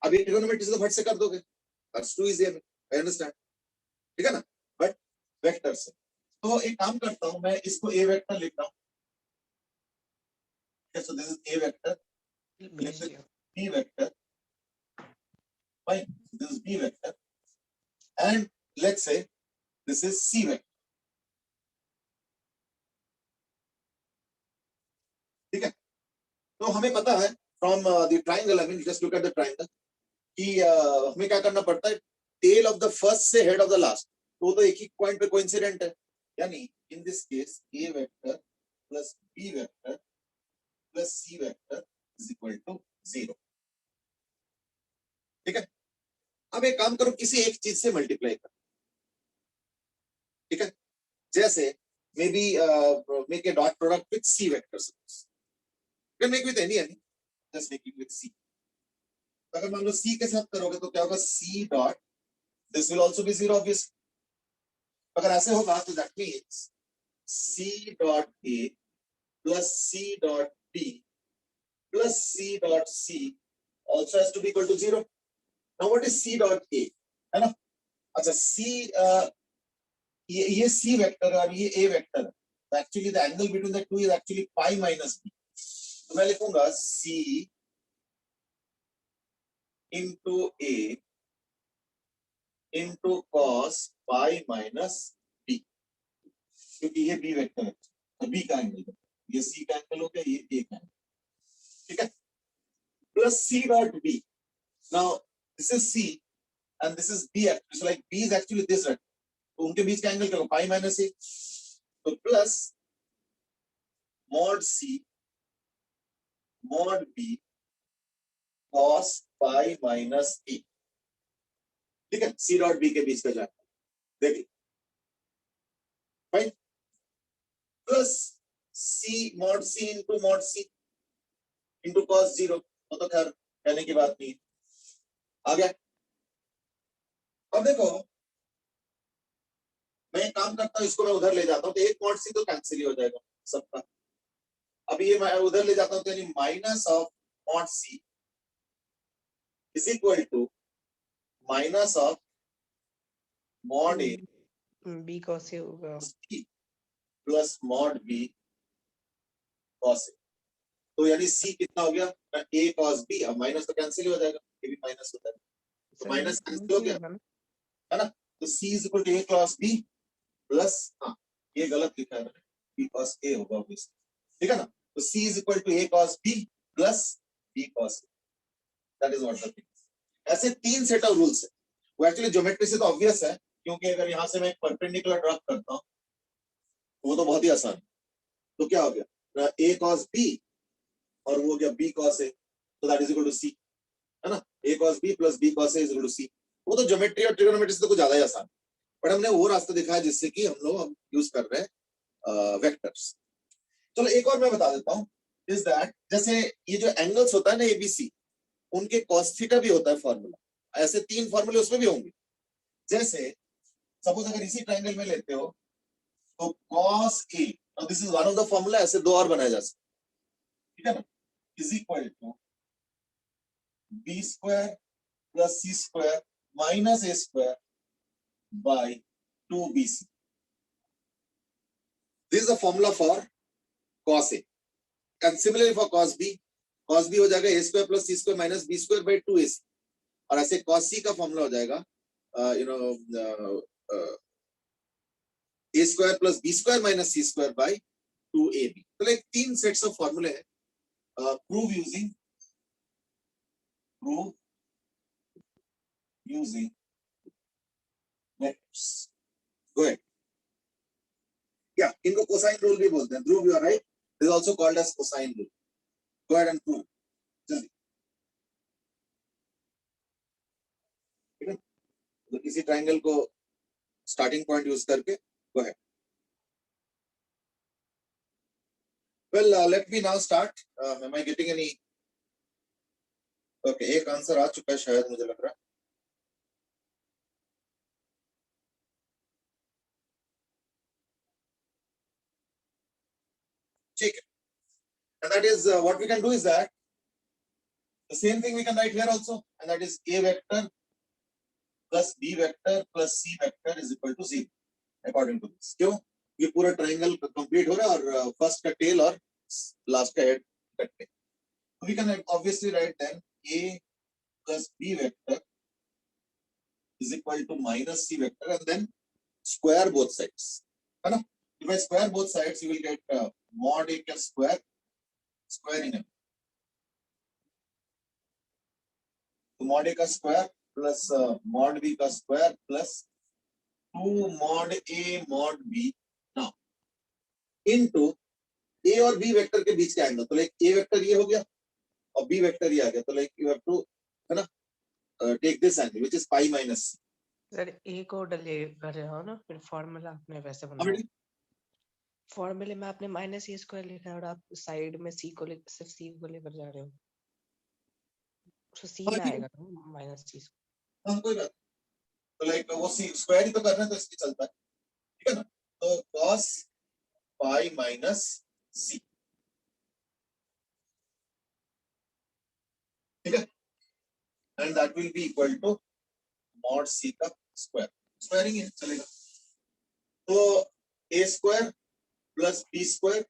Speaker 1: अब ये ट्रिगोनोमेट्री से तो फट से कर दोगे, that's too easy, I understand, ठीक है ना, बट वेक्टर से तो एक काम करता हूं, मैं इसको A वेक्टर लिखता हूं, so this is A vector,
Speaker 2: भेज दिया।
Speaker 1: B vector, fine, this is B vector, and let's say this is C vector, ठीक है। तो हमें पता है from the triangle, I mean just look at the triangle कि हमें क्या करना पड़ता है, टेल ऑफ द फर्स्ट से हेड ऑफ द लास्ट, तो एक ही पॉइंट पे कोइंसिडेंट है, यानी in this case A vector plus B vector plus C vector is equal to 0, ठीक है। अब एक काम करो, किसी एक चीज से मल्टीप्लाई करो, ठीक है, जैसे may be make a dot product with C vector, suppose can make with any, just make it with C। अगर मान लो C के साथ करोगे तो क्या होगा, C dot, this will also be 0 obviously. अगर ऐसे होगा तो that means C dot A plus C dot B plus C dot C also has to be equal to 0. Now what is C dot A, है ना। अच्छा C ये C vector है और ये A वेक्टर है, तो actually the angle between the two is actually pi minus B, तो मैं लिखूंगा C into A into cos pi minus B, क्योंकि ये B वेक्टर है, तो B का एंगल, ये C का एंगल हो गया, ये A का एंगल, ठीक है, plus C dot B. Now this is C and this is B, so like B is actually this vector, तो उनके बीच का एंगल क्या होगा, पाई माइनस A, तो plus mod C mod B cos pi minus A, ठीक है, C dot B के बीच का जाएगा, देखिए, fine, plus C mod C into mod C into cos 0, तो खैर कहने की बात नहीं है, आ गया। अब देखो मैं एक काम करता हूं, इसको मैं उधर ले जाता हूं, तो एक मॉड C तो कैंसिल ही हो जाएगा सबका। अब ये मैं उधर ले जाता हूं, तो यानी minus of mod C is equal to minus of mod A
Speaker 2: B cos A होगा,
Speaker 1: plus mod B cos A, तो यानी C कितना हो गया, A cos B, अब माइनस तो कैंसिल हो जाएगा, ये भी माइनस हो जाएगा, तो माइनस कैंसिल हो गया, है ना, तो C is equal to A cos B plus, हाँ ये गलत लिखा है मैंने, B cos A होगा ऑब्वियसली, ठीक है ना, तो C is equal to A cos B plus B cos A, that is what the thing. ऐसे 3 सेट ऑफ रूल्स है, वो एक्चुअली ज्योमेट्री से तो ऑब्वियस है, क्योंकि अगर यहां से मैं एक परपेंडिकुलर ड्रॉ करता हूं वो तो बहुत ही आसान है, तो क्या हो गया, A cos B और वो हो गया B cos A, तो that is equal to C, है ना, A cos B plus B cos A is equal to C। वो तो ज्योमेट्री और ट्रिगोनोमेट्री से तो कुछ ज्यादा ही आसान, बट हमने वो रास्ता दिखाया जिससे कि हम लोग अब यूज कर रहे हैं वेक्टर्स। चलो एक और मैं बता देता हूं, इज दैट जैसे ये जो एंगल्स होता है ना ABC, उनके cos थीटा भी होता है फॉर्मूला, ऐसे 3 फॉर्मूले उसमें भी होंगे। जैसे सपोज अगर इसी ट्रायंगल में लेते हो तो cos A, और this is one of the formula, ऐसे 2 और बनाए जा सकते, ठीक है ना, is equal to B square plus C square minus A square by 2BC। This is the formula for cos A, and similarly for cos B हो जाएगा A square plus C square minus B square by 2AC, और ऐसे cos C का formula हो जाएगा A square plus B square minus C square by 2AB। तो like 3 sets of फॉर्मूले हैं, prove using vectors। Go ahead। Yeah, इनको cosine rule भी बोलते हैं। Dhruv, you are right, this is also called as cosine rule। Go ahead and prove, जल्दी, ठीक है, तो किसी ट्रायंगल को स्टार्टिंग पॉइंट यूज करके go ahead। Well, let me now start। Am I getting any? Okay, एक answer आ चुका है शायद, मुझे लग रहा है। ठीक है, and that is what we can do is that the same thing we can write here also, and that is a vector plus b vector plus c vector is equal to 0 according to this. क्यों? ये पूरा triangle complete हो रहा है और first का tell और last का हेड कट पे. We can obviously write then a plus b vector is equal to minus c vector and then square both sides. है ना? If I square both sides, you will get mod a का square squaring it. So mod a का square plus mod b का square plus 2 mod a mod b now into a और b vector के बीच का angle. तो like a vector ये हो गया और b वेक्टर ये आ गया. तो लाइक यू हैव टू, है ना, take this angle which is pi minus c.
Speaker 2: Sir A को डले कर रहे हो ना, फिर फॉर्मूला आपने वैसे बनाया. फॉर्मूले में आपने माइनस ए स्क्वायर लिखा है और आप साइड में सी को सिर्फ सी को लेकर जा रहे हो, तो सी में आएगा ना माइनस सी.
Speaker 1: हाँ कोई बात. तो लाइक वो सी स्क्वायर ही तो करना है तो इसकी चलता है. ठीक है ना. तो cos पाई माइनस सी. ठीक है. And that will be equal to mod c का स्क्वायर. स्क्वायरिंग है चलेगा. तो a square plus b square.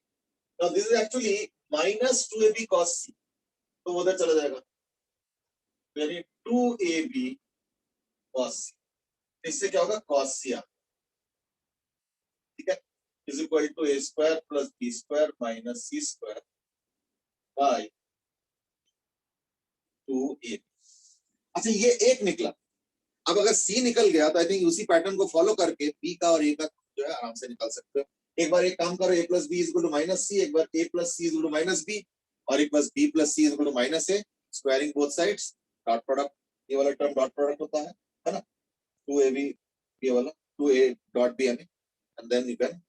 Speaker 1: Now this is actually minus 2ab cos c. तो वो उधर चला जाएगा. यानी 2ab cos c. इससे क्या होगा? cos c. ठीक है. Is equal to a square plus b square minus c square by 2ab. अच्छा ये एक निकला. अब अगर c निकल गया तो आई थिंक उसी पैटर्न को फॉलो करके b का और a का जो है आराम से निकाल सकते हो. एक बार एक काम करो, a plus B is equal to minus C. एक बार a plus C is equal to minus B और एक बार b plus C is equal to minus a. Squaring both sides. Dot product, ये वाला टर्म डॉट प्रोडक्ट होता है ना. 2ab ये वाला 2a dot b and then you can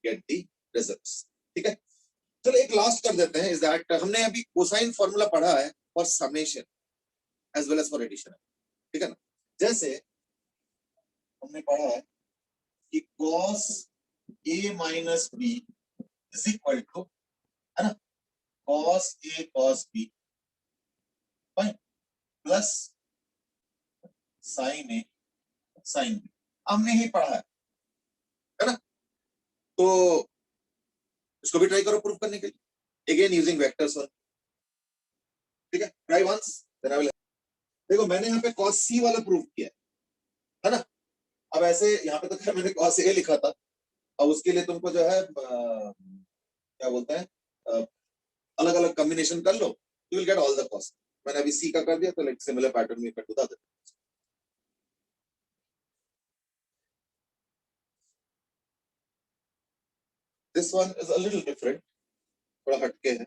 Speaker 1: get the results. ठीक है. चलो एक लास्ट कर देते हैं. इज दैट हमने अभी कोसाइन फार्मूला पढ़ा है for summation as well as for addition. ठीक है ना. जैसे हमने पढ़ा है कि cos a minus b is equal to, है ना, cos a cos b plus sin a sin b. हमने ही पढ़ा है ना. तो इसको भी ट्राई करो प्रूफ करने के लिए. Again using vectors. ठीक है. Try once then I will. देखो मैंने यहाँ पे cos c वाला प्रूफ किया है ना. अब ऐसे यहाँ पे तो खैर मैंने cos a लिखा था. अब उसके लिए तुमको जो है क्या बोलते हैं, अलग अलग कॉम्बिनेशन कर लो. You will get all the cos. मैंने अभी c का कर दिया तो लाइक सिमिलर पैटर्न में कर दूंगा. This one is a little different. थोड़ा हटके है.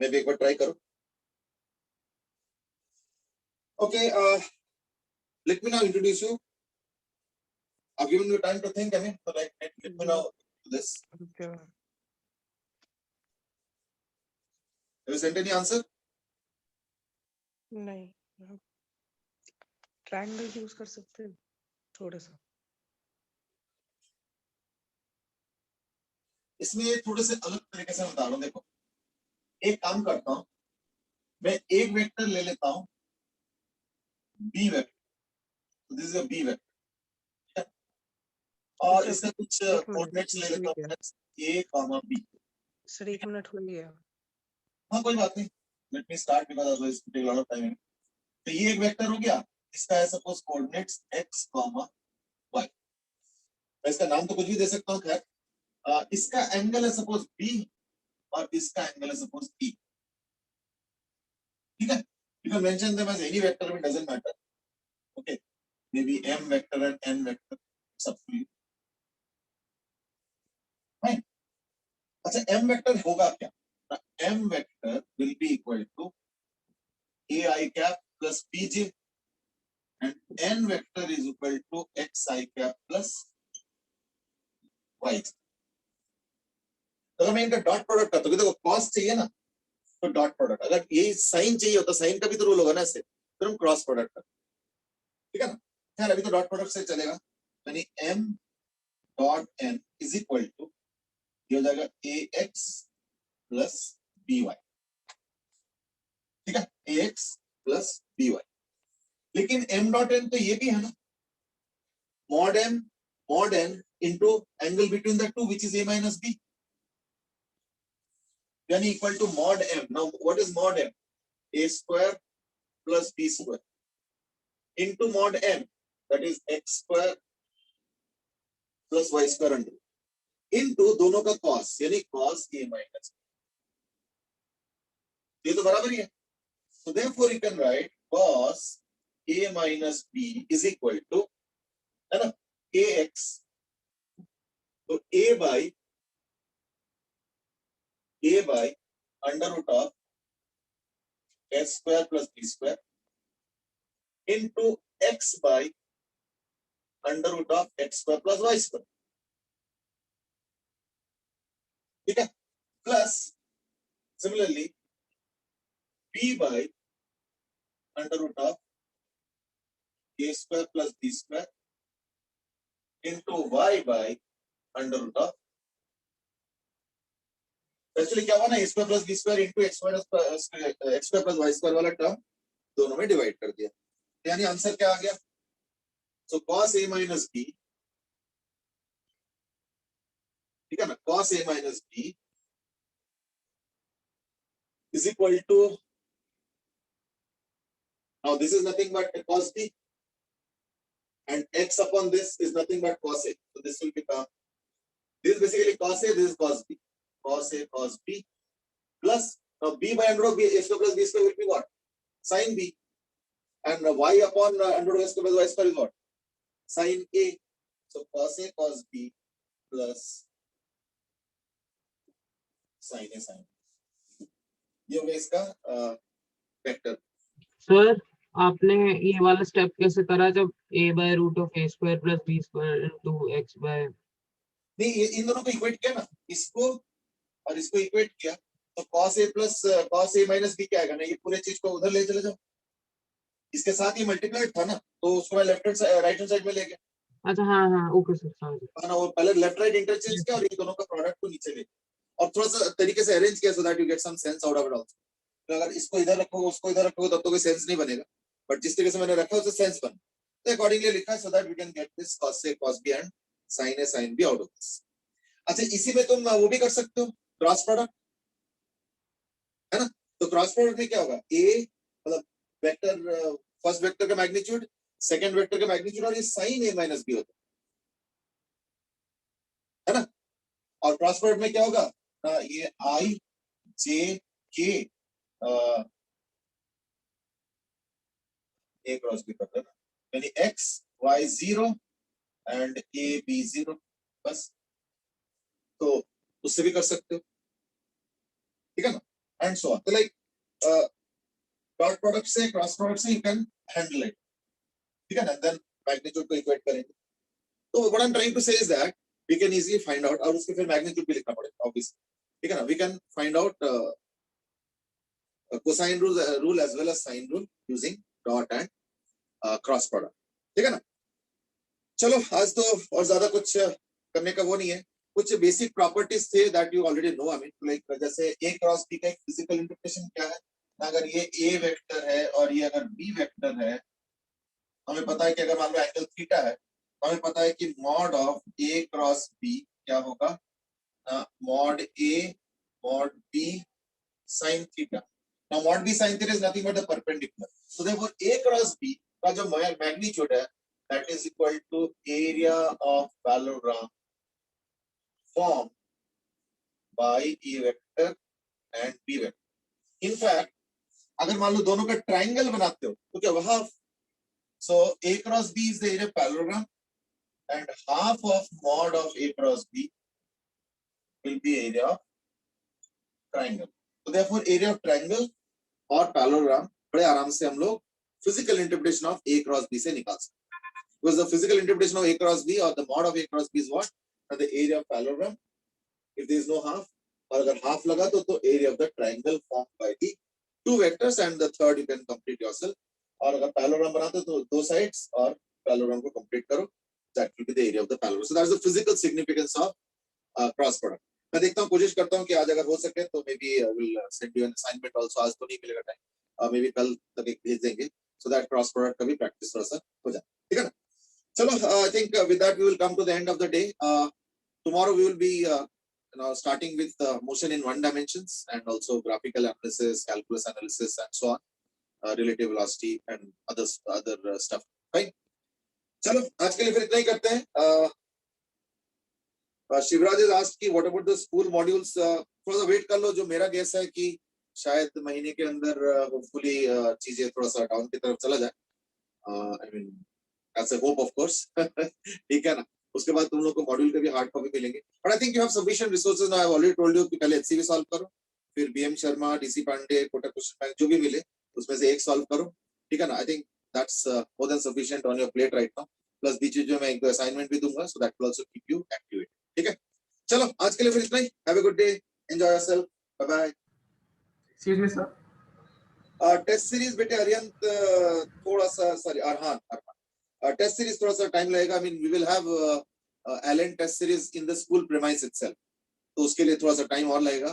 Speaker 1: मैं भी एक बार ट्राई करो. Okay, let me now introduce you. I've given you time to think. I mean, so like, let me now do this.
Speaker 2: Okay.
Speaker 1: Have you sent any answer?
Speaker 2: नहीं, triangle use कर सकते हैं थोड़ा सा.
Speaker 1: इसमें थोड़े से अलग तरीके से बता रहा हूँ. देखो एक काम करता हूँ, मैं एक वेक्टर ले लेता हूँ b vector. This is a b vector और इसका कुछ कोऑर्डिनेट्स ले लेता हूँ a, b.
Speaker 2: सर 1 मिनट हो गया.
Speaker 1: हाँ कोई बात नहीं. Let me start because otherwise it take lot of time. तो ये एक वेक्टर हो गया. इसका है सपोज कोऑर्डिनेट्स x, y. मैं इसका नाम तो कुछ भी दे सकता हूँ. खैर इसका एंगल है सपोज b और इसका एंगल है सपोज e. ठीक है. You can mention them as any vector, it doesn't matter. Okay, maybe m vector and n vector. It's up to you. Fine. अच्छा m vector होगा क्या? M vector will be equal to ai cap plus bj and n vector is equal to xi cap plus y. अगर मैं इनका dot product करता हूँ, देखो cos चाहिए ना, तो डॉट प्रोडक्ट. अगर ये साइन चाहिए होता, साइन का भी तो रूल होगा ना ऐसे, फिर हम क्रॉस प्रोडक्ट करते. ठीक है ना. खैर अभी तो डॉट प्रोडक्ट से चलेगा. यानी m dot n is equal to ये हो जाएगा ax प्लस by, ठीक है, ax plus by. लेकिन m dot n तो ये भी है ना, mod n into angle between the two, which is a minus b, then equal to mod m. Now what is mod m? A square plus b square into mod n, that is x square plus y square under into दोनों का cos, यानी cos a minus, ये तो बराबर ही है. So therefore you can write cos a minus b is equal to, है ना, ax, तो a by under root of s square plus b square into x by under root of x square plus y square, ठीक है, plus similarly b by under root of a square plus b square into y by under root of, actually क्या हुआ ना, a square plus b square into x square plus y square वाला term दोनों में divide कर दिया, यानी answer क्या आ गया? सो cos a minus b, ठीक है ना, cos a minus b is equal to, now this is nothing but cos b and x upon this is nothing but cos a, so this will become, this is basically cos a, this is cos b, cos a cos b plus, now b by under root of b, a square plus b square will be what? Sin b, and y upon under root of a square plus y square is what? Sin a, so cos a cos b plus sin a sin b, ये होगा इसका vector.
Speaker 4: Sir आपने ये वाला step कैसे करा जब a by root of a square plus b square into x by,
Speaker 1: नहीं, ये इन दोनों को इक्वेट किया ना, इसको और इसको इक्वेट किया, तो cos a plus cos a minus b क्या आएगा ना, ये पूरे चीज को उधर ले चले जाओ, इसके साथ ये मल्टीप्लाइड था ना, तो उसको मैं left hand right hand side में ले गया.
Speaker 4: अच्छा हाँ ओके सर समझ गया.
Speaker 1: ना वो पहले लेफ्ट राइट इंटरचेंज किया और ये दोनों का प्रोडक्ट को नीचे ले, और थोड़ा सा तरीके से अरेंज किया so that you get some sense out of it also. तो अगर इसको इधर रखोगे उसको इधर रखोगे तब तो कोई सेंस नहीं बनेगा, बट जिस तरीके से मैंने रखा उससे सेंस बन, तो अकॉर्डिंगली लिखा है so that we can get this cos a cos b and sin a sin b out of this. अच्छा, इसी में तुम वो भी कर सकते हो क्रॉस प्रोडक्ट, है ना, तो क्रॉस प्रोडक्ट में क्या होगा, a मतलब वेक्टर, फर्स्ट वेक्टर का मैग्नीट्यूड, सेकंड वेक्टर का मैग्नीट्यूड, और ये sin a minus b होता है ना, और क्रॉस प्रोडक्ट में क्या होगा ना, ये i j k a cross b करता है ना, यानी x y 0 and a b 0, बस, तो उससे भी कर सकते हो, ठीक है ना, एंड सो ऑन. तो लाइक डॉट प्रोडक्ट से क्रॉस प्रोडक्ट से यू कैन हैंडल इट, ठीक है ना, देन मैग्नीट्यूड को इक्वेट करेंगे. तो what I am trying to say is that we can easily find out, और उसके फिर मैग्नीट्यूड भी लिखना पड़ेगा ऑब्वियसली, ठीक है ना, we can find out cosine rule as well as sine rule using dot and cross product, ठीक है ना. चलो आज तो और ज्यादा कुछ करने का वो नहीं है, कुछ बेसिक प्रॉपर्टीज थे that you already know. I mean like जैसे a क्रॉस b का एक फिजिकल इंटरप्रिटेशन क्या है, अगर ये a वेक्टर है और ये अगर b वेक्टर है, हमें पता है कि अगर मान लो एंगल थीटा है, तो हमें पता है कि mod of a cross b क्या होगा, mod a mod b sin theta. Now mod b sin theta is nothing but the perpendicular, so therefore a cross b का जो मैग्नीट्यूड है that is equal to area of parallelogram formed by A vector and B vector. In fact, अगर मान लो दोनों का triangle बनाते हो तो क्या वहां, so A cross B is the area of parallelogram and half of mod of A cross B will be area of triangle. So therefore area of triangle और parallelogram बड़े आराम से हम लोग physical interpretation of A cross B से निकाल सकते हैं. Because the physical interpretation of A cross B or the mod of A cross B is what? The area of parallelogram. If there is no half, और अगर half लगा तो area of the triangle formed by the two vectors and the third you can complete yourself. और अगर parallelogram बनाते तो दो sides और parallelogram को complete करो, that will be the area of the parallelogram. So that is the physical significance of cross product. मैं देखता हूँ, कोशिश करता हूँ कि आज अगर हो सके तो maybe I will send you an assignment also. आज तो नहीं मिलेगा टाइम, मे बी कल तक एक भेज देंगे, so that cross product का भी practice थोड़ा सा हो जाए, ठीक है ना? चलो, I think with that we will come to the end of the day. Tomorrow we will be starting with motion in one dimensions and also graphical analysis, calculus analysis, and so on, relative velocity and other stuff. Fine. चलो आज के लिए फिर इतना ही करते हैं. Shivraj has asked कि what about the school modules? थोड़ा सा वेट कर लो. जो मेरा गेस है कि शायद महीने के अंदर होपफुली चीजें थोड़ा सा डाउन की तरफ चला जाए. I mean, that's a hope of course. ठीक है ना? उसके बाद तुम लोग को मॉड्यूल के भी हार्ड कॉपी मिलेंगे. But I think you have sufficient resources now. I have already told you कि पहले HCV सॉल्व करो, फिर BM Sharma, DC Pandey, Kotak question bank जो भी मिले उसमें से एक सॉल्व करो, ठीक है ना? I think that's more than sufficient on your plate right now. Plus बीच में मैं एक दो असाइनमेंट भी दूंगा, so that will also keep you activated. ठीक है, चलो आज के लिए फिर इतना ही. Have a good day. Enjoy yourself. Bye bye.
Speaker 5: Excuse me, sir.
Speaker 1: Test series बेटे अरियंत थोड़ा सा, सॉरी अरहान, टेस्ट सीरीज थोड़ा सा टाइम लगेगा. I mean, we will have Allen test series in the school premise itself. तो उसके लिए थोड़ा सा टाइम और लगेगा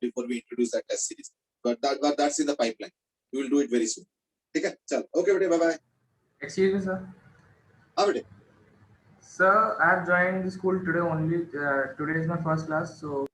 Speaker 1: before we introduce that test series. But that's in the pipeline. We will do it very soon. ठीक है, चल. Okay बेटे, bye bye.
Speaker 5: Excuse me, sir.
Speaker 1: हाँ बेटे.
Speaker 5: Sir, I have joined the school today only. Today is my first class, so